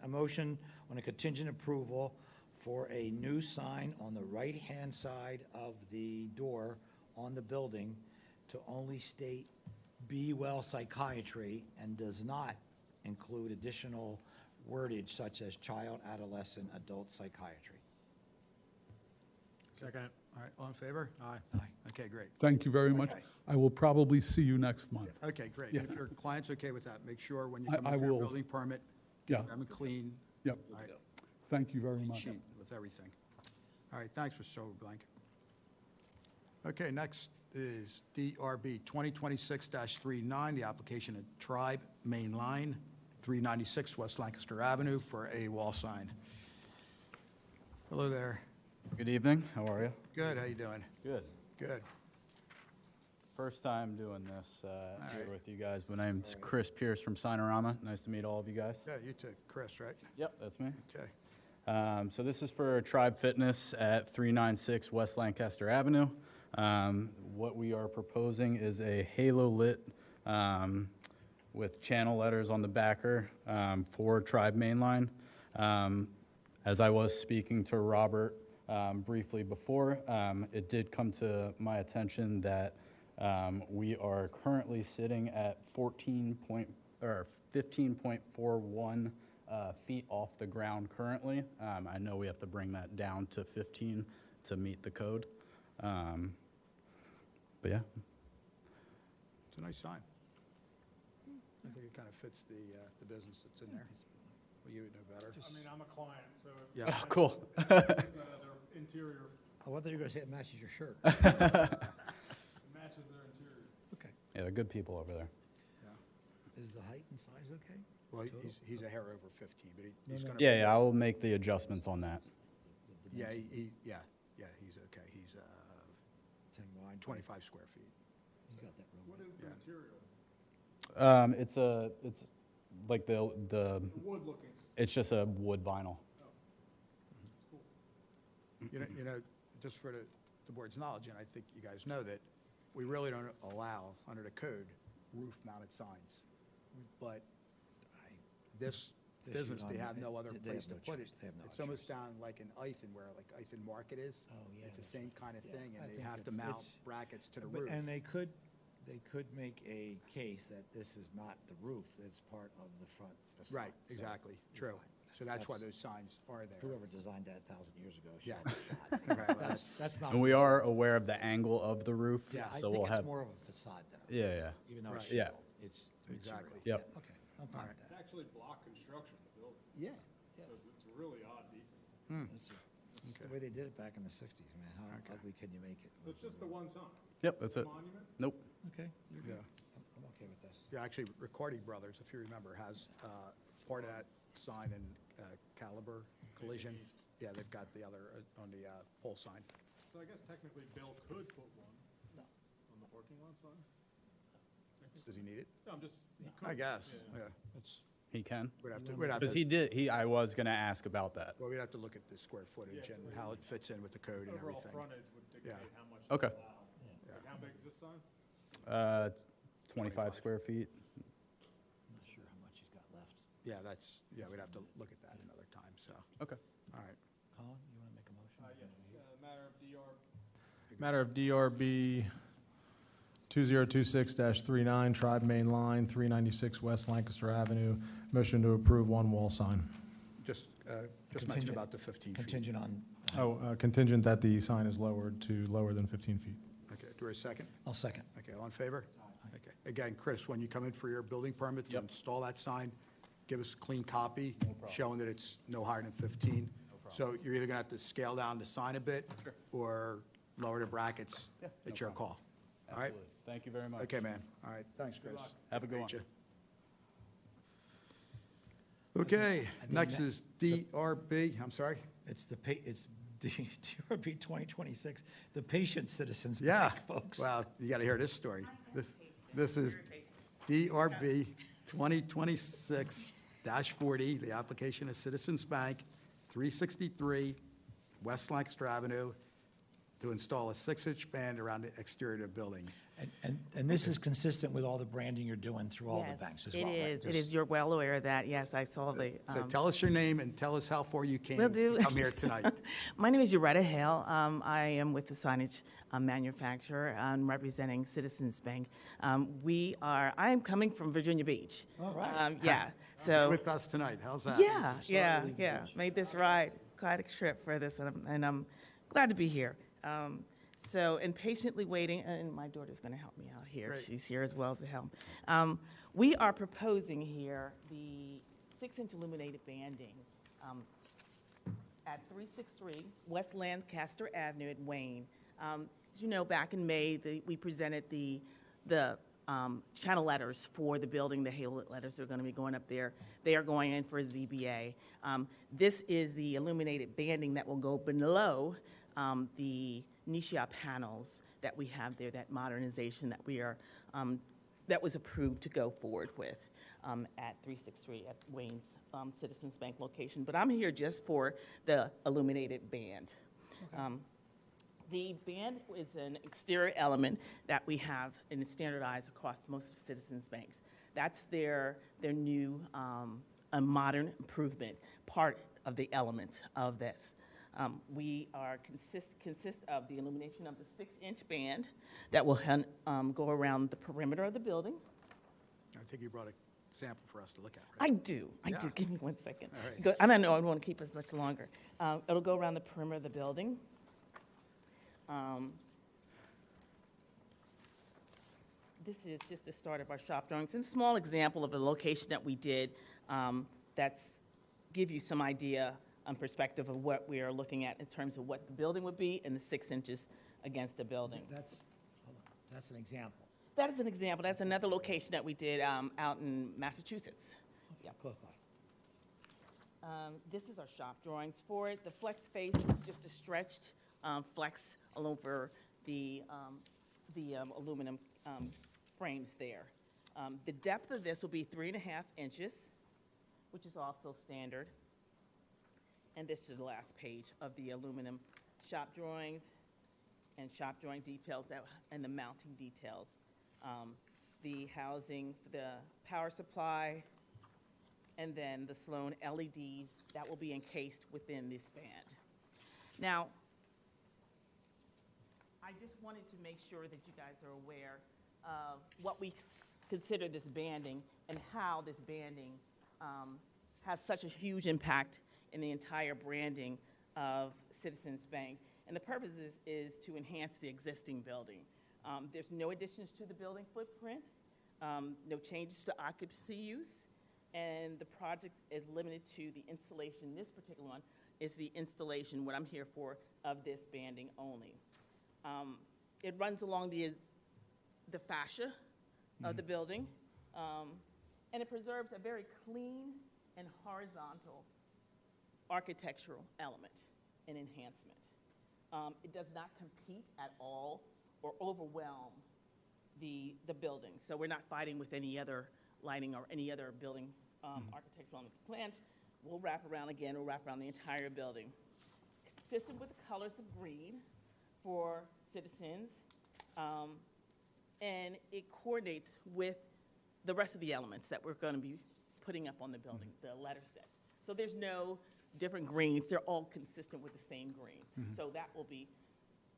motion on a contingent approval for a new sign on the right-hand side of the door on the building to only state Be Well Psychiatry and does not include additional wordage such as child, adolescent, adult psychiatry. Second. All right, all in favor? Aye. Okay, great. Thank you very much. Okay. I will probably see you next month. Okay, great. Yeah. If your client's okay with that, make sure when you I- come I in for your will. building permit, Yeah. give them a clean. Yep. all right, Thank you very clean much. sheet with everything. All right, thanks, Mr. Silverblank. Okay, next is DRB 2026-39, the application of Tribe Main Line, 396 West Lancaster Avenue for a wall sign. Hello there. Good evening, how are you? Good, how you doing? Good. Good. First time doing this here right. with you guys. My name's Chris Pierce from Signorama. Nice to meet all of you guys. Yeah, you too, Chris, right? Yep, that's me. Okay. So this is for Tribe Fitness at 396 West Lancaster Avenue. What we are proposing is a halo lit with channel letters on the backer for Tribe Mainline. As I was speaking to Robert briefly before, it did come to my attention that we are currently sitting at 15.41 feet off the ground currently. I know we have to bring that down to 15 to meet the code. But yeah, It's a nice sign. I think it kind of fits the business that's in there. Well, you would know better. I mean, I'm a client, so. Yeah. oh, cool. Their interior Oh, I thought you were going to say it matches your shirt. matches their interior. Okay. Yeah, they're good people over there. Yeah. Is the height and size okay? Well, he's a hair over 15, but he's No, going to. Yeah, yeah, I will make the adjustments on that. Yeah, yeah, he's okay. He's 10 wide. 25 square feet. He's got that room. What is the Yeah. material? It's like the Wood looking. it's just a wood vinyl. You know, just for the board's knowledge, and I think you guys know that we really don't allow, under the code, roof-mounted signs. But this This business, is they on- have no other they place have to no put choice. it. They have no It's almost choice. down like in Ithan, where like Ithan Market is. Oh, yeah, It's the that's same kind of yeah, thing, I and they think have to it's- mount it's- brackets to the But- roof. And they could make a case that this is not the roof, it's part of the front facade. Right, So exactly, you're true. fine. So that's why those signs are there. Whoever designed that 1,000 years ago. Yeah. shot the shot. Right, well, That's not. And we are aware of the angle of the roof, Yeah, I so think we'll it's have. more of a facade though. Yeah, yeah. Even though it's Right. Yeah. shell, it's Exactly. material. Yep. Yeah, okay, I'm fine with It's that. actually block construction, the building. Yeah, So it's a really odd detail. It's the way they did it back in the 60s, man. How ugly can you make it? So it's just the one sign. Yep, that's it. Monument? Nope. Okay, you're Yeah. good. I'm okay with this. Yeah, actually, Riccardi Brothers, if you remember, has part of that sign in Caliber Collision. Yeah, they've got the other on the pole sign. So I guess technically Bill could put one. On the parking lot sign? Does he need it? No, I'm just, he could. I guess, Yeah. yeah. He can. We'd have to, Because I was gonna ask about that. well, we'd have to look at the square footage and how it fits in with the code and Overall everything. frontage would dictate Yeah. how much. Okay. to allow. Like, how big is this sign? 25 square feet. I'm not sure how much he's got left. Yeah, we'd have to look at that another time, so, Okay. all right. Colin, you want to make a motion? Matter of DRB 2026-39, Tribe Main Line, 396 West Lancaster Avenue. Motion to approve one wall sign. Just mention Contingent- about the 15 feet. Contingent on. Contingent that the sign is lowered to lower than 15 feet. Okay, do a second? I'll second. Okay, all in favor? Okay. Again, Chris, when you come in for your building permit to Yep. install that sign, give us a clean copy showing that it's no higher than 15. So you're either going to have to scale down the sign a bit or lower the brackets, Yeah, it's no your problem. call. All right? Absolutely. Thank you very much. Okay, man. All right, thanks, Chris. Have a good one. Meet you. Okay, next is DRB, I'm sorry? It's it's DRB 2026, the Patient Citizens Yeah, Bank, folks. well, you got to hear this story. This is DRB 2026-40. The application is Citizens Bank, 363 West Lancaster Avenue, to install a 6-inch band around the exterior of the building. And this is consistent with all the branding you're doing through all the Yes, banks as well, right? It is. You're well aware of that. Yes, I saw the. So tell us your name and tell us how far you came Will to do. come here tonight. My name is Uretta Hale. I am with the signage manufacturer. I'm representing Citizens Bank. I am coming from Virginia Beach. All right. Yeah. You're So. with us tonight, how's that? Yeah. Made this ride quite a trip for this, and I'm glad to be here. And patiently waiting, and my daughter's going to help me out here. Great. She's here as well as to help. We are proposing here the 6-inch illuminated banding at 363 West Lancaster Avenue at Wayne. As you know, back in May, we presented the channel letters for the building. The halo letters are going to be going up there. They are going in for a ZBA. This is the illuminated banding that will go below the niche panels that we have there, that modernization that we are, that was approved to go forward with at 363 at Wayne's Citizens Bank location. But I'm here just for the illuminated band. The band is an exterior element that we have and is standardized across most of Citizens Banks. That's their new a modern improvement part of the elements of this. We are consist of the illumination of the 6-inch band that will go around the perimeter of the building. I think you brought a sample for us to look at, I right? do. Give me 1 second. All right. I don't know, I don't want to keep us much longer. It'll go around the perimeter of the building. This is just the start of our shop drawings. And a small example of the location that we did that's give you some idea perspective of what we are looking at in terms of what the building would be and the 6 inches against the building. That's an example. That is an example. That's another location that we did out in Massachusetts. Yeah. Close by. This is our shop drawings for it. The flex space is just a stretched flex all over the aluminum frames there. The depth of this will be 3.5 inches, which is also standard. And this is the last page of the aluminum shop drawings and shop drawing details and the mounting details. The housing for the power supply, and then the Sloan LEDs that will be encased within this band. Now, I just wanted to make sure that you guys are aware of what we consider this banding and how this banding has such a huge impact in the entire branding of Citizens Bank. And the purpose is to enhance the existing building. There's no additions to the building footprint, no changes to occupancy use, and the project is limited to the installation. This particular one is the installation, what I'm here for, of this banding only. It runs along the fascia of the building, and it preserves a very clean and horizontal architectural element and enhancement. It does not compete at all or overwhelm the building. So we're not fighting with any other lighting or any other building architectural plans. We'll wrap around again, we'll wrap around the entire building. Consistent with the colors of green for Citizens, and it coordinates with the rest of the elements that we're going to be putting up on the building, the letter sets. So there's no different greens, they're all consistent with the same greens. So that will be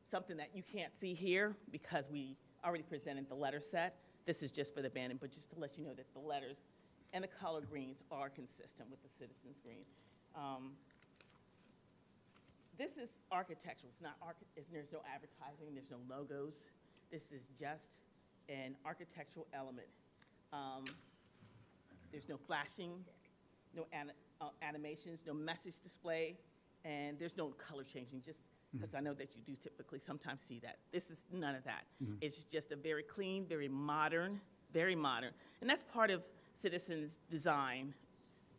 something that you can't see here because we already presented the letter set. This is just for the banding, but just to let you know that the letters and the color greens are consistent with the Citizens green. This is architectural. It's not there's no advertising, there's no logos. This is just an architectural element. There's no flashing, no animations, no message display, and there's no color changing, just because I know that you do typically sometimes see that. This is none of that. Mhm. It's just a very clean, very modern, and that's part of Citizens' design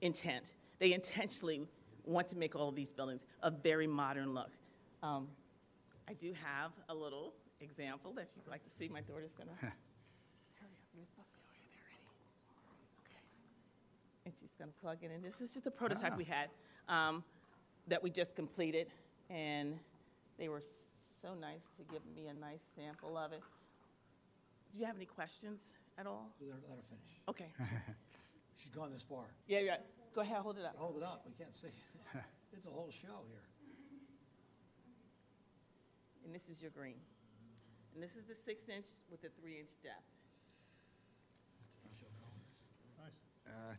intent. They intentionally want to make all of these buildings a very modern look. I do have a little example that if you'd like to see. My daughter's gonna, hurry up, you're supposed to be over there already. Okay. And she's gonna plug it in. This is just a prototype we had that we just completed, and they were so nice to give me a nice sample of it. Do you have any questions at all? Let her finish. Okay. She's gone this far. Yeah. Go ahead, hold it up. Hold it up, we can't see. It's a whole show here. And this is your green. And this is the 6-inch with the 3-inch depth.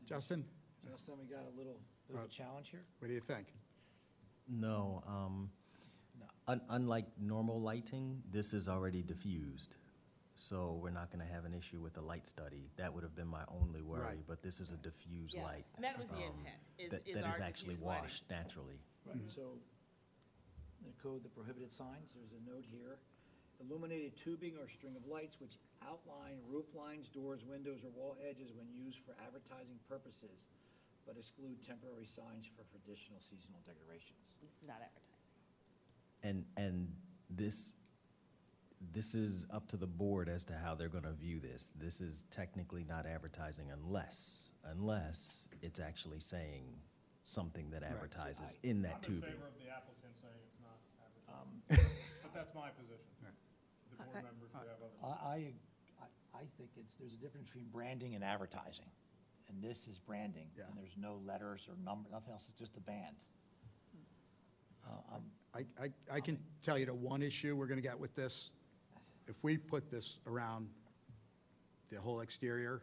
Justin, Justin, we got a little bit of a challenge here? what do you think? No, unlike normal lighting, this is already diffused. So we're not gonna have an issue with the light study. That would have been my only worry, Right. but this is a diffused Yeah, light. and that was the intent, is That our is actually diffused lighting. washed naturally. Right, so, the code, the prohibited signs, there's a note here. Illuminated tubing or string of lights which outline roof lines, doors, windows, or wall edges when used for advertising purposes, but exclude temporary signs for traditional seasonal decorations. This is not advertising. And this is up to the board as to how they're gonna view this. This is technically not advertising unless it's actually saying something that advertises in that I'm in tubing. favor of the applicant saying it's not advertising. But that's my position. The board members who have other. I think there's a difference between branding and advertising. And this is branding, and there's no letters or number, nothing else, it's just a band. I can tell you the one issue we're going to get with this. If we put this around the whole exterior,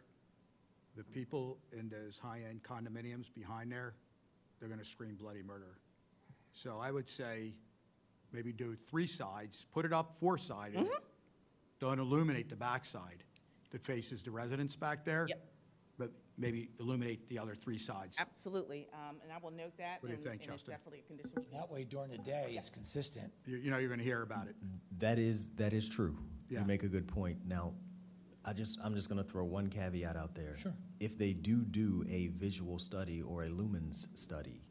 the people in those high-end condominiums behind there, they're going to scream bloody murder. So I would say maybe do 3 sides, put it up 4-sided. Don't illuminate the backside that faces the residents back there. Yep. But maybe illuminate the other 3 sides. Absolutely, and I will note that. What do you think, and it's Justin? definitely a condition. That way, during the day, it's consistent. You know you're going to hear about it. That is true. Yeah. You make a good point. Now, I'm just gonna throw one caveat out there. Sure. If they do a visual study or a lumens study,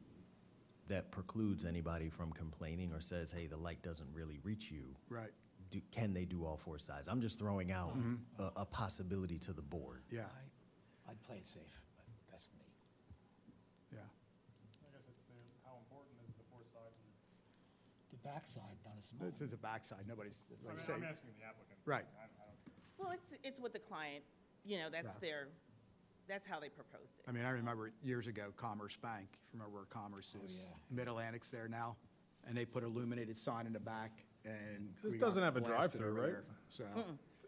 that precludes anybody from complaining or says, hey, the light doesn't really reach you. Right. Can they do all 4 sides? I'm just throwing out a possibility to the board. Yeah, I'd play it safe, but that's me. yeah. I guess it's how important is the 4-side? The backside, not as much. This is the backside. Nobody's, like I say. I'm asking the applicant. Right. I don't care. Well, it's with the client, that's how they proposed it. I mean, I remember years ago, Commerce Bank, remember where Commerce is? Mid-Atlantic's there now, and they put illuminated sign in the back, and This we got doesn't have a blasted drive-through, over right? there. So,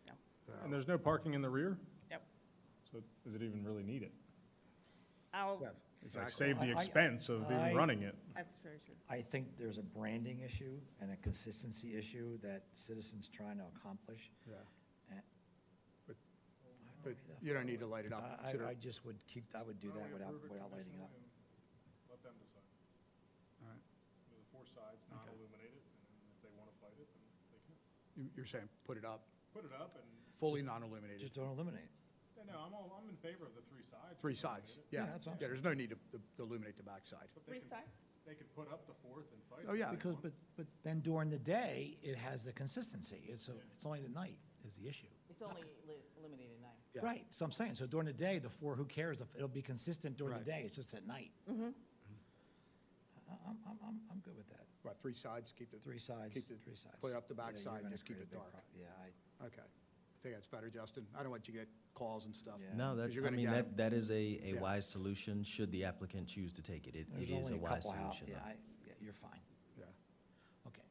No. And there's no parking in the rear? Yep. So is it even really needed? I'll, yeah, Like, exactly. save the expense of even running it. that's very true. I think there's a branding issue and a consistency issue that citizens trying to accomplish. Yeah. And But you don't need to light it up. Should I it- just would I would do Why that don't we without approve it lighting it up. conditionally and let them decide. All right. The 4 sides, non-illuminated, and if they want to fight it, then they can. You're saying put it up, Put it up and, fully non-illuminated. Just don't illuminate. no, I'm in favor of the 3 sides. 3 sides, illuminated. yeah. Yeah, that's awesome. Yeah, there's no need to illuminate the backside. But 3 sides? They could put up the 4th and fight it. Oh, yeah. if they Because, want. but then during the day, it has the consistency. It's only the night is the issue. It's only illuminated at night. Yeah. Right, so I'm saying, so during the day, the 4, who cares? It'll be consistent during the Right. day, it's just at night. Mm-hmm. I'm good with that. What, 3 sides, keep the. 3 sides, Keep the- 3 sides. Put it up the Yeah, you're backside and gonna just keep create it a big dark. Yeah, Okay. I think that's better, Justin. I don't want you to get calls and stuff. Yeah. No, 'Cause you're I gonna mean, get 'em. that is a Yeah. wise solution, should the applicant choose to take it. It there's is a only wise couple solution. Yeah, you're fine. Yeah. Okay.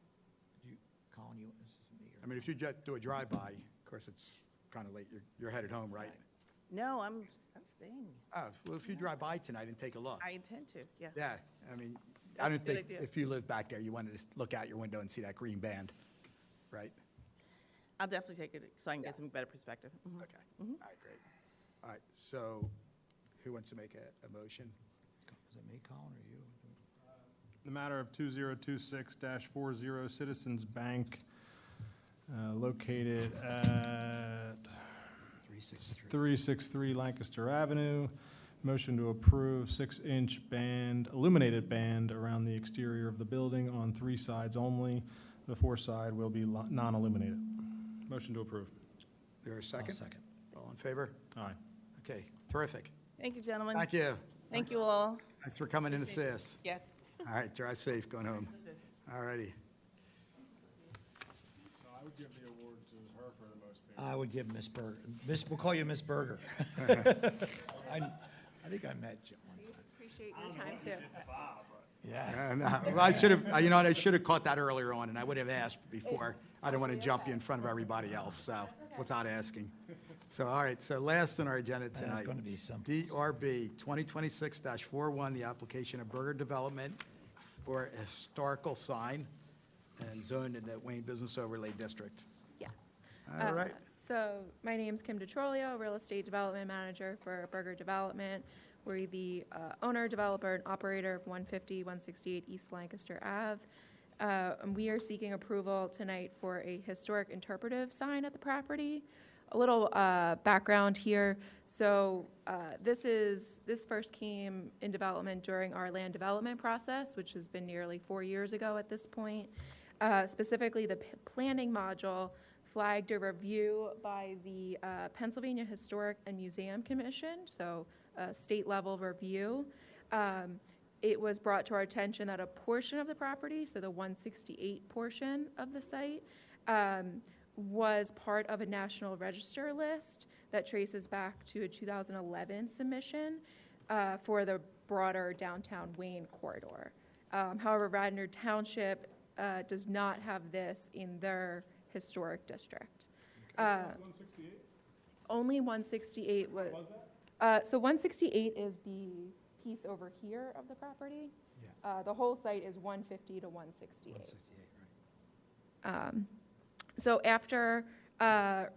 Colin, this is me or? I mean, if you just do a drive-by, of course, it's kind of late. You're headed home, right? No, I'm staying. Oh, well, if you drive by tonight and take a look. I intend to, yes. Yeah, I mean, That's I a don't good think idea. if you live back there, you wanted to look out your window and see that green band, right? I'll definitely take it so I can Yeah. get some better perspective. Mhm. Okay, all right, great. All right, so who wants to make a motion? Is it me, Colin, or you? the matter of 2026-40 Citizens Bank, located at 363 Lancaster Avenue. Motion to approve 6-inch band, illuminated band around the exterior of the building on 3 sides only. The 4th side will be non-illuminated. Motion to approve. There a second? Second. All in favor? Aye. Okay, terrific. Thank you, gentlemen. Thank you. Thank you all. Thanks for coming in to see us. Yes. All right, drive safe going home. All righty. I would give the award to her for the most people. I would give Miss Berger, we'll call you Miss Berger. I think I met you one time. Appreciate your time, too. Yeah. Well, I should have, you know, I should have caught that earlier on, and I would have asked before. I don't want to jump you in front of everybody else, so, without asking. So, all right, so last on our agenda tonight. That's gonna be simple. DRB 2026-41, the application of Burger Development for a historical sign and zoned in the Wayne Business Overlay District. Yes. All right. So my name's Kim DeTrolio, Real Estate Development Manager for Burger Development. We're the owner, developer, and operator of 150, 168 East Lancaster Ave. And we are seeking approval tonight for a historic interpretive sign at the property. A little background here. So this first came in development during our land development process, which has been nearly 4 years ago at this point. Specifically, the planning module flagged a review by the Pennsylvania Historic and Museum Commission, so a state-level review. It was brought to our attention that a portion of the property, so the 168 portion of the site, was part of a National Register list that traces back to a 2011 submission for the broader downtown Wayne corridor. However, Radnor Township does not have this in their historic district. 168? Only 168 was. Was that? So 168 is the piece over here of the property. The whole site is 150 to 168. 168, right. So after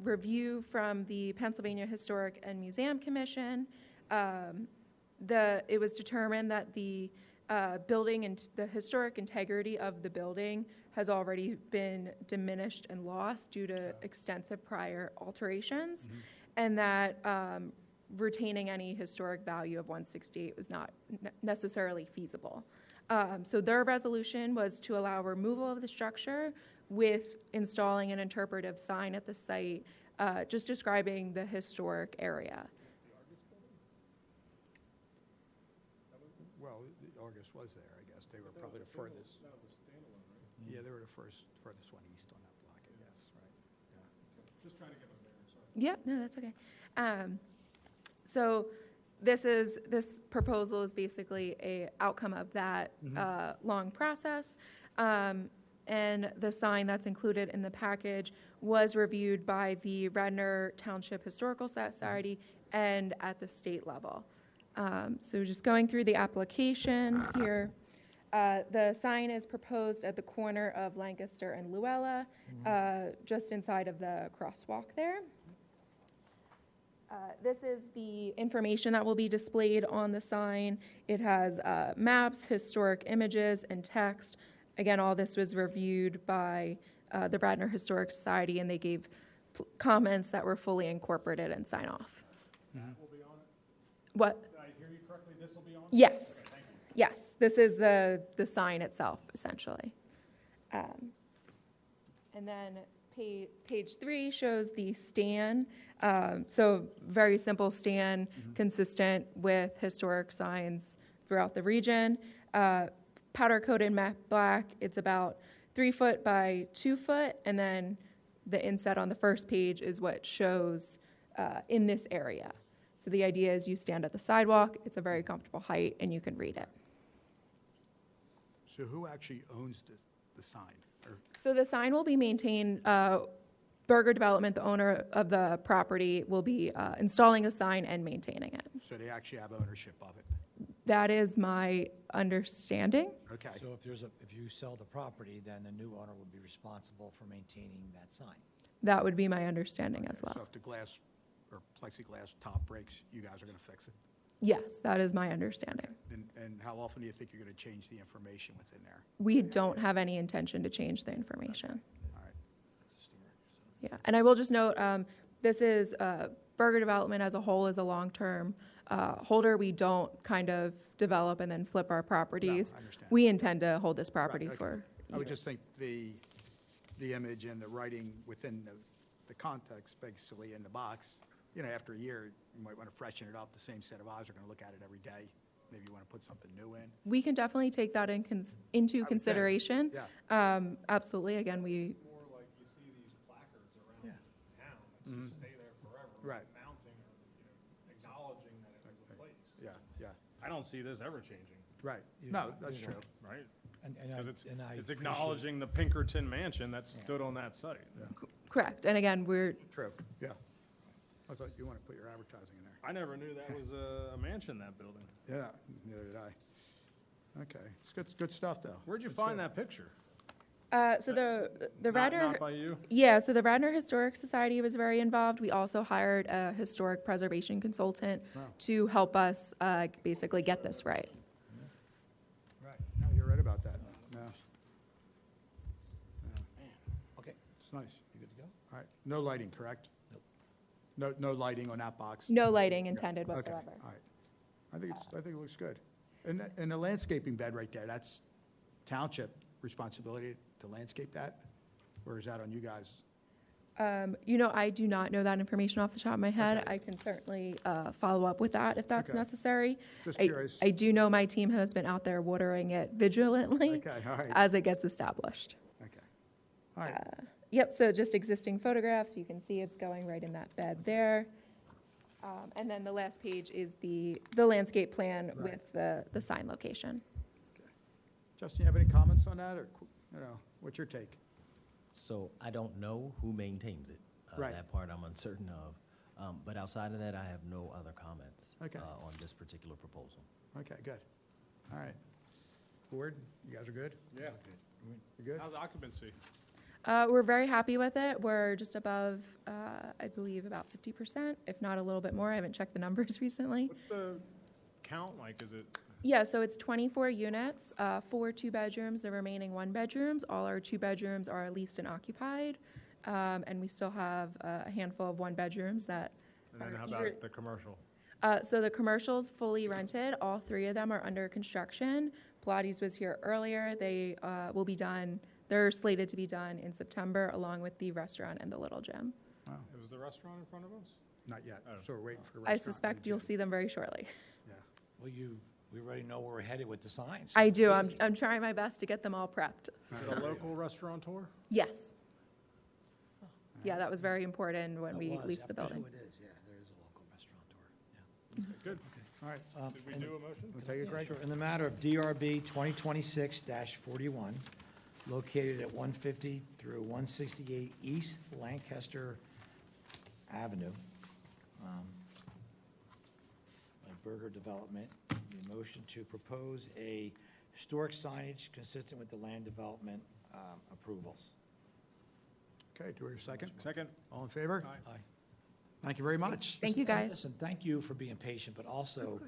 review from the Pennsylvania Historic and Museum Commission, it was determined that the building and the historic integrity of the building has already been diminished and lost due to extensive prior alterations, and that retaining any historic value of 168 was not necessarily feasible. So their resolution was to allow removal of the structure with installing an interpretive sign at the site, just describing the historic area. Well, Argus was there, I guess. They were probably the furthest. That was a standalone, right? Yeah, they were the furthest one east on that block, I guess, right? Yeah. Just trying to get them there, sorry. Yeah, no, that's okay. So this proposal is basically a outcome of that long process. And the sign that's included in the package was reviewed by the Radnor Township Historical Society and at the state level. So just going through the application here, the sign is proposed at the corner of Lancaster and Luella, just inside of the crosswalk there. This is the information that will be displayed on the sign. It has maps, historic images, and text. Again, all this was reviewed by the Radnor Historic Society, and they gave comments that were fully incorporated and sign off. That will be on it? What? Did I hear you correctly? This will be on it? Yes. Okay, thank you. Yes, this is the sign itself, essentially. And then page 3 shows the stand. So very simple stand, consistent with historic signs throughout the region. Powder coated matte black, it's about 3 foot by 2 foot, and then the inset on the first page is what shows in this area. So the idea is you stand at the sidewalk, it's a very comfortable height, and you can read it. So who actually owns the sign? Or- So the sign will be maintained, Burger Development, the owner of the property, will be installing the sign and maintaining it. So they actually have ownership of it? That is my understanding. Okay. So if you sell the property, then the new owner would be responsible for maintaining that sign. That would be my understanding as So well. if the glass or plexiglass top breaks, you guys are going to fix it? Yes, that is my understanding. And how often do you think you're going to change the information within there? We don't have any intention to change the information. All right. Yeah, and I will just note, this is, Burger Development as a whole is a long-term holder. We don't kind of develop and then flip our properties. No, I understand. We intend to hold this property Right, okay. for I would years. just think the image and the writing within the context, basically in the box, you know, after a year, you might want to freshen it up. The same set of eyes are going to look at it every day. Maybe you want to put something new in. We can definitely take that into consideration. Yeah. Absolutely, again, we, More like you see these placards around town that just stay there forever. Right. Mounting or, acknowledging that it was a place. Yeah, yeah, I don't see this ever changing, right. No, that's true. right? And Because I it's appreciate- acknowledging the Pinkerton mansion that stood on that site. correct. And again, we're, True, yeah. I thought you want to put your advertising in there. I never knew that was a mansion, that building. Yeah, neither did I. Okay, it's good stuff, though. Where'd you It's find good. that picture? so the Not Radnor. by you? Yeah, so the Radnor Historic Society was very involved. We also hired a historic preservation consultant Wow. to help us basically get this right. Right, no, you're right about that. No. Okay, It's nice. you good to go? All right, no lighting, correct? No lighting on that box? No lighting Yeah, intended okay, whatsoever. all right. I think it looks good. And the landscaping bed right there, that's township responsibility to landscape that? Or is that on you guys? I do not know that information off the top of my head. Okay. I can certainly follow up with that if that's Okay. necessary. Just I- curious. I do know my team has been out there watering it vigilantly Okay, all right. as it gets established. Okay. All right, Yep, so just existing photographs, you can see it's going right in that bed there. And then the last page is the landscape plan Right. with the sign location. Justin, you have any comments on that, or, what's your take? So I don't know who maintains it. Right. That part I'm uncertain of. But outside of that, I have no other comments Okay. on this particular proposal. Okay, good. All right. Board, you guys are good? Yeah. You good? How's occupancy? We're very happy with it. We're just above, I believe, about 50%, if not a little bit more. I haven't checked the numbers recently. What's the count like? Is it, Yeah, so it's 24 units, 4 two-bedrooms, the remaining one-bedrooms. All our two-bedrooms are leased and occupied, and we still have a handful of one-bedrooms that and then are how either- about the commercial? So the commercial's fully rented. All 3 of them are under construction. Pilates was here earlier. They will be done, they're slated to be done in September, along with the restaurant and the little gym. Was the restaurant in front of us? Not yet, Oh. so we're waiting for the I restaurant. suspect you'll see them very shortly. Yeah. Well, we already know where we're headed with the signs. I do. Easy. I'm trying my best to get them all prepped. Is it a local restaurateur? Yes. Yeah, that was very important when That we was, leased the I bet building. you it is, yeah, there is a local restaurateur, yeah. Good. All right, Did we do a motion? we'll take it, Yeah, Greg? sure. In the matter of DRB 2026-41, located at 150 through 168 East Lancaster Avenue, by Burger Development, the motion to propose a historic signage consistent with the land development approvals. Okay, do we have a second? Second. All in favor? Aye. Thank you very much. Thank you, Listen, and guys. Listen, thank you for being patient, but also,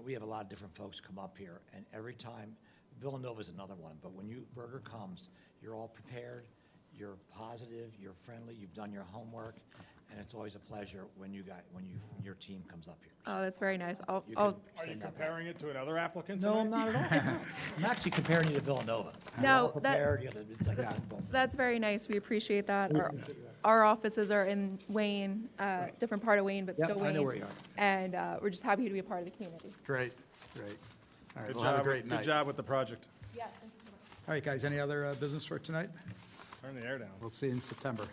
we have a lot of different folks come up here, and every time, Villanova's another one, but when Burger comes, you're all prepared, you're positive, you're friendly, you've done your homework, and it's always a pleasure when your team comes up here. Oh, that's very nice. You I'll, can Are you send that back. comparing it to another applicant No, tonight? I'm not at all. I'm actually comparing you to Villanova. You're No, all that- prepared, it's like, boom. That's very nice. We appreciate that. Our offices are in Wayne, different part of Wayne, but Yep, still I Wayne. know where you are. And we're just happy to be a part of the community. Great, great. All right, Good we'll have a job, great night. good job with the project. Yeah. All right, guys, any other business for tonight? Turn the air down. We'll see you in September.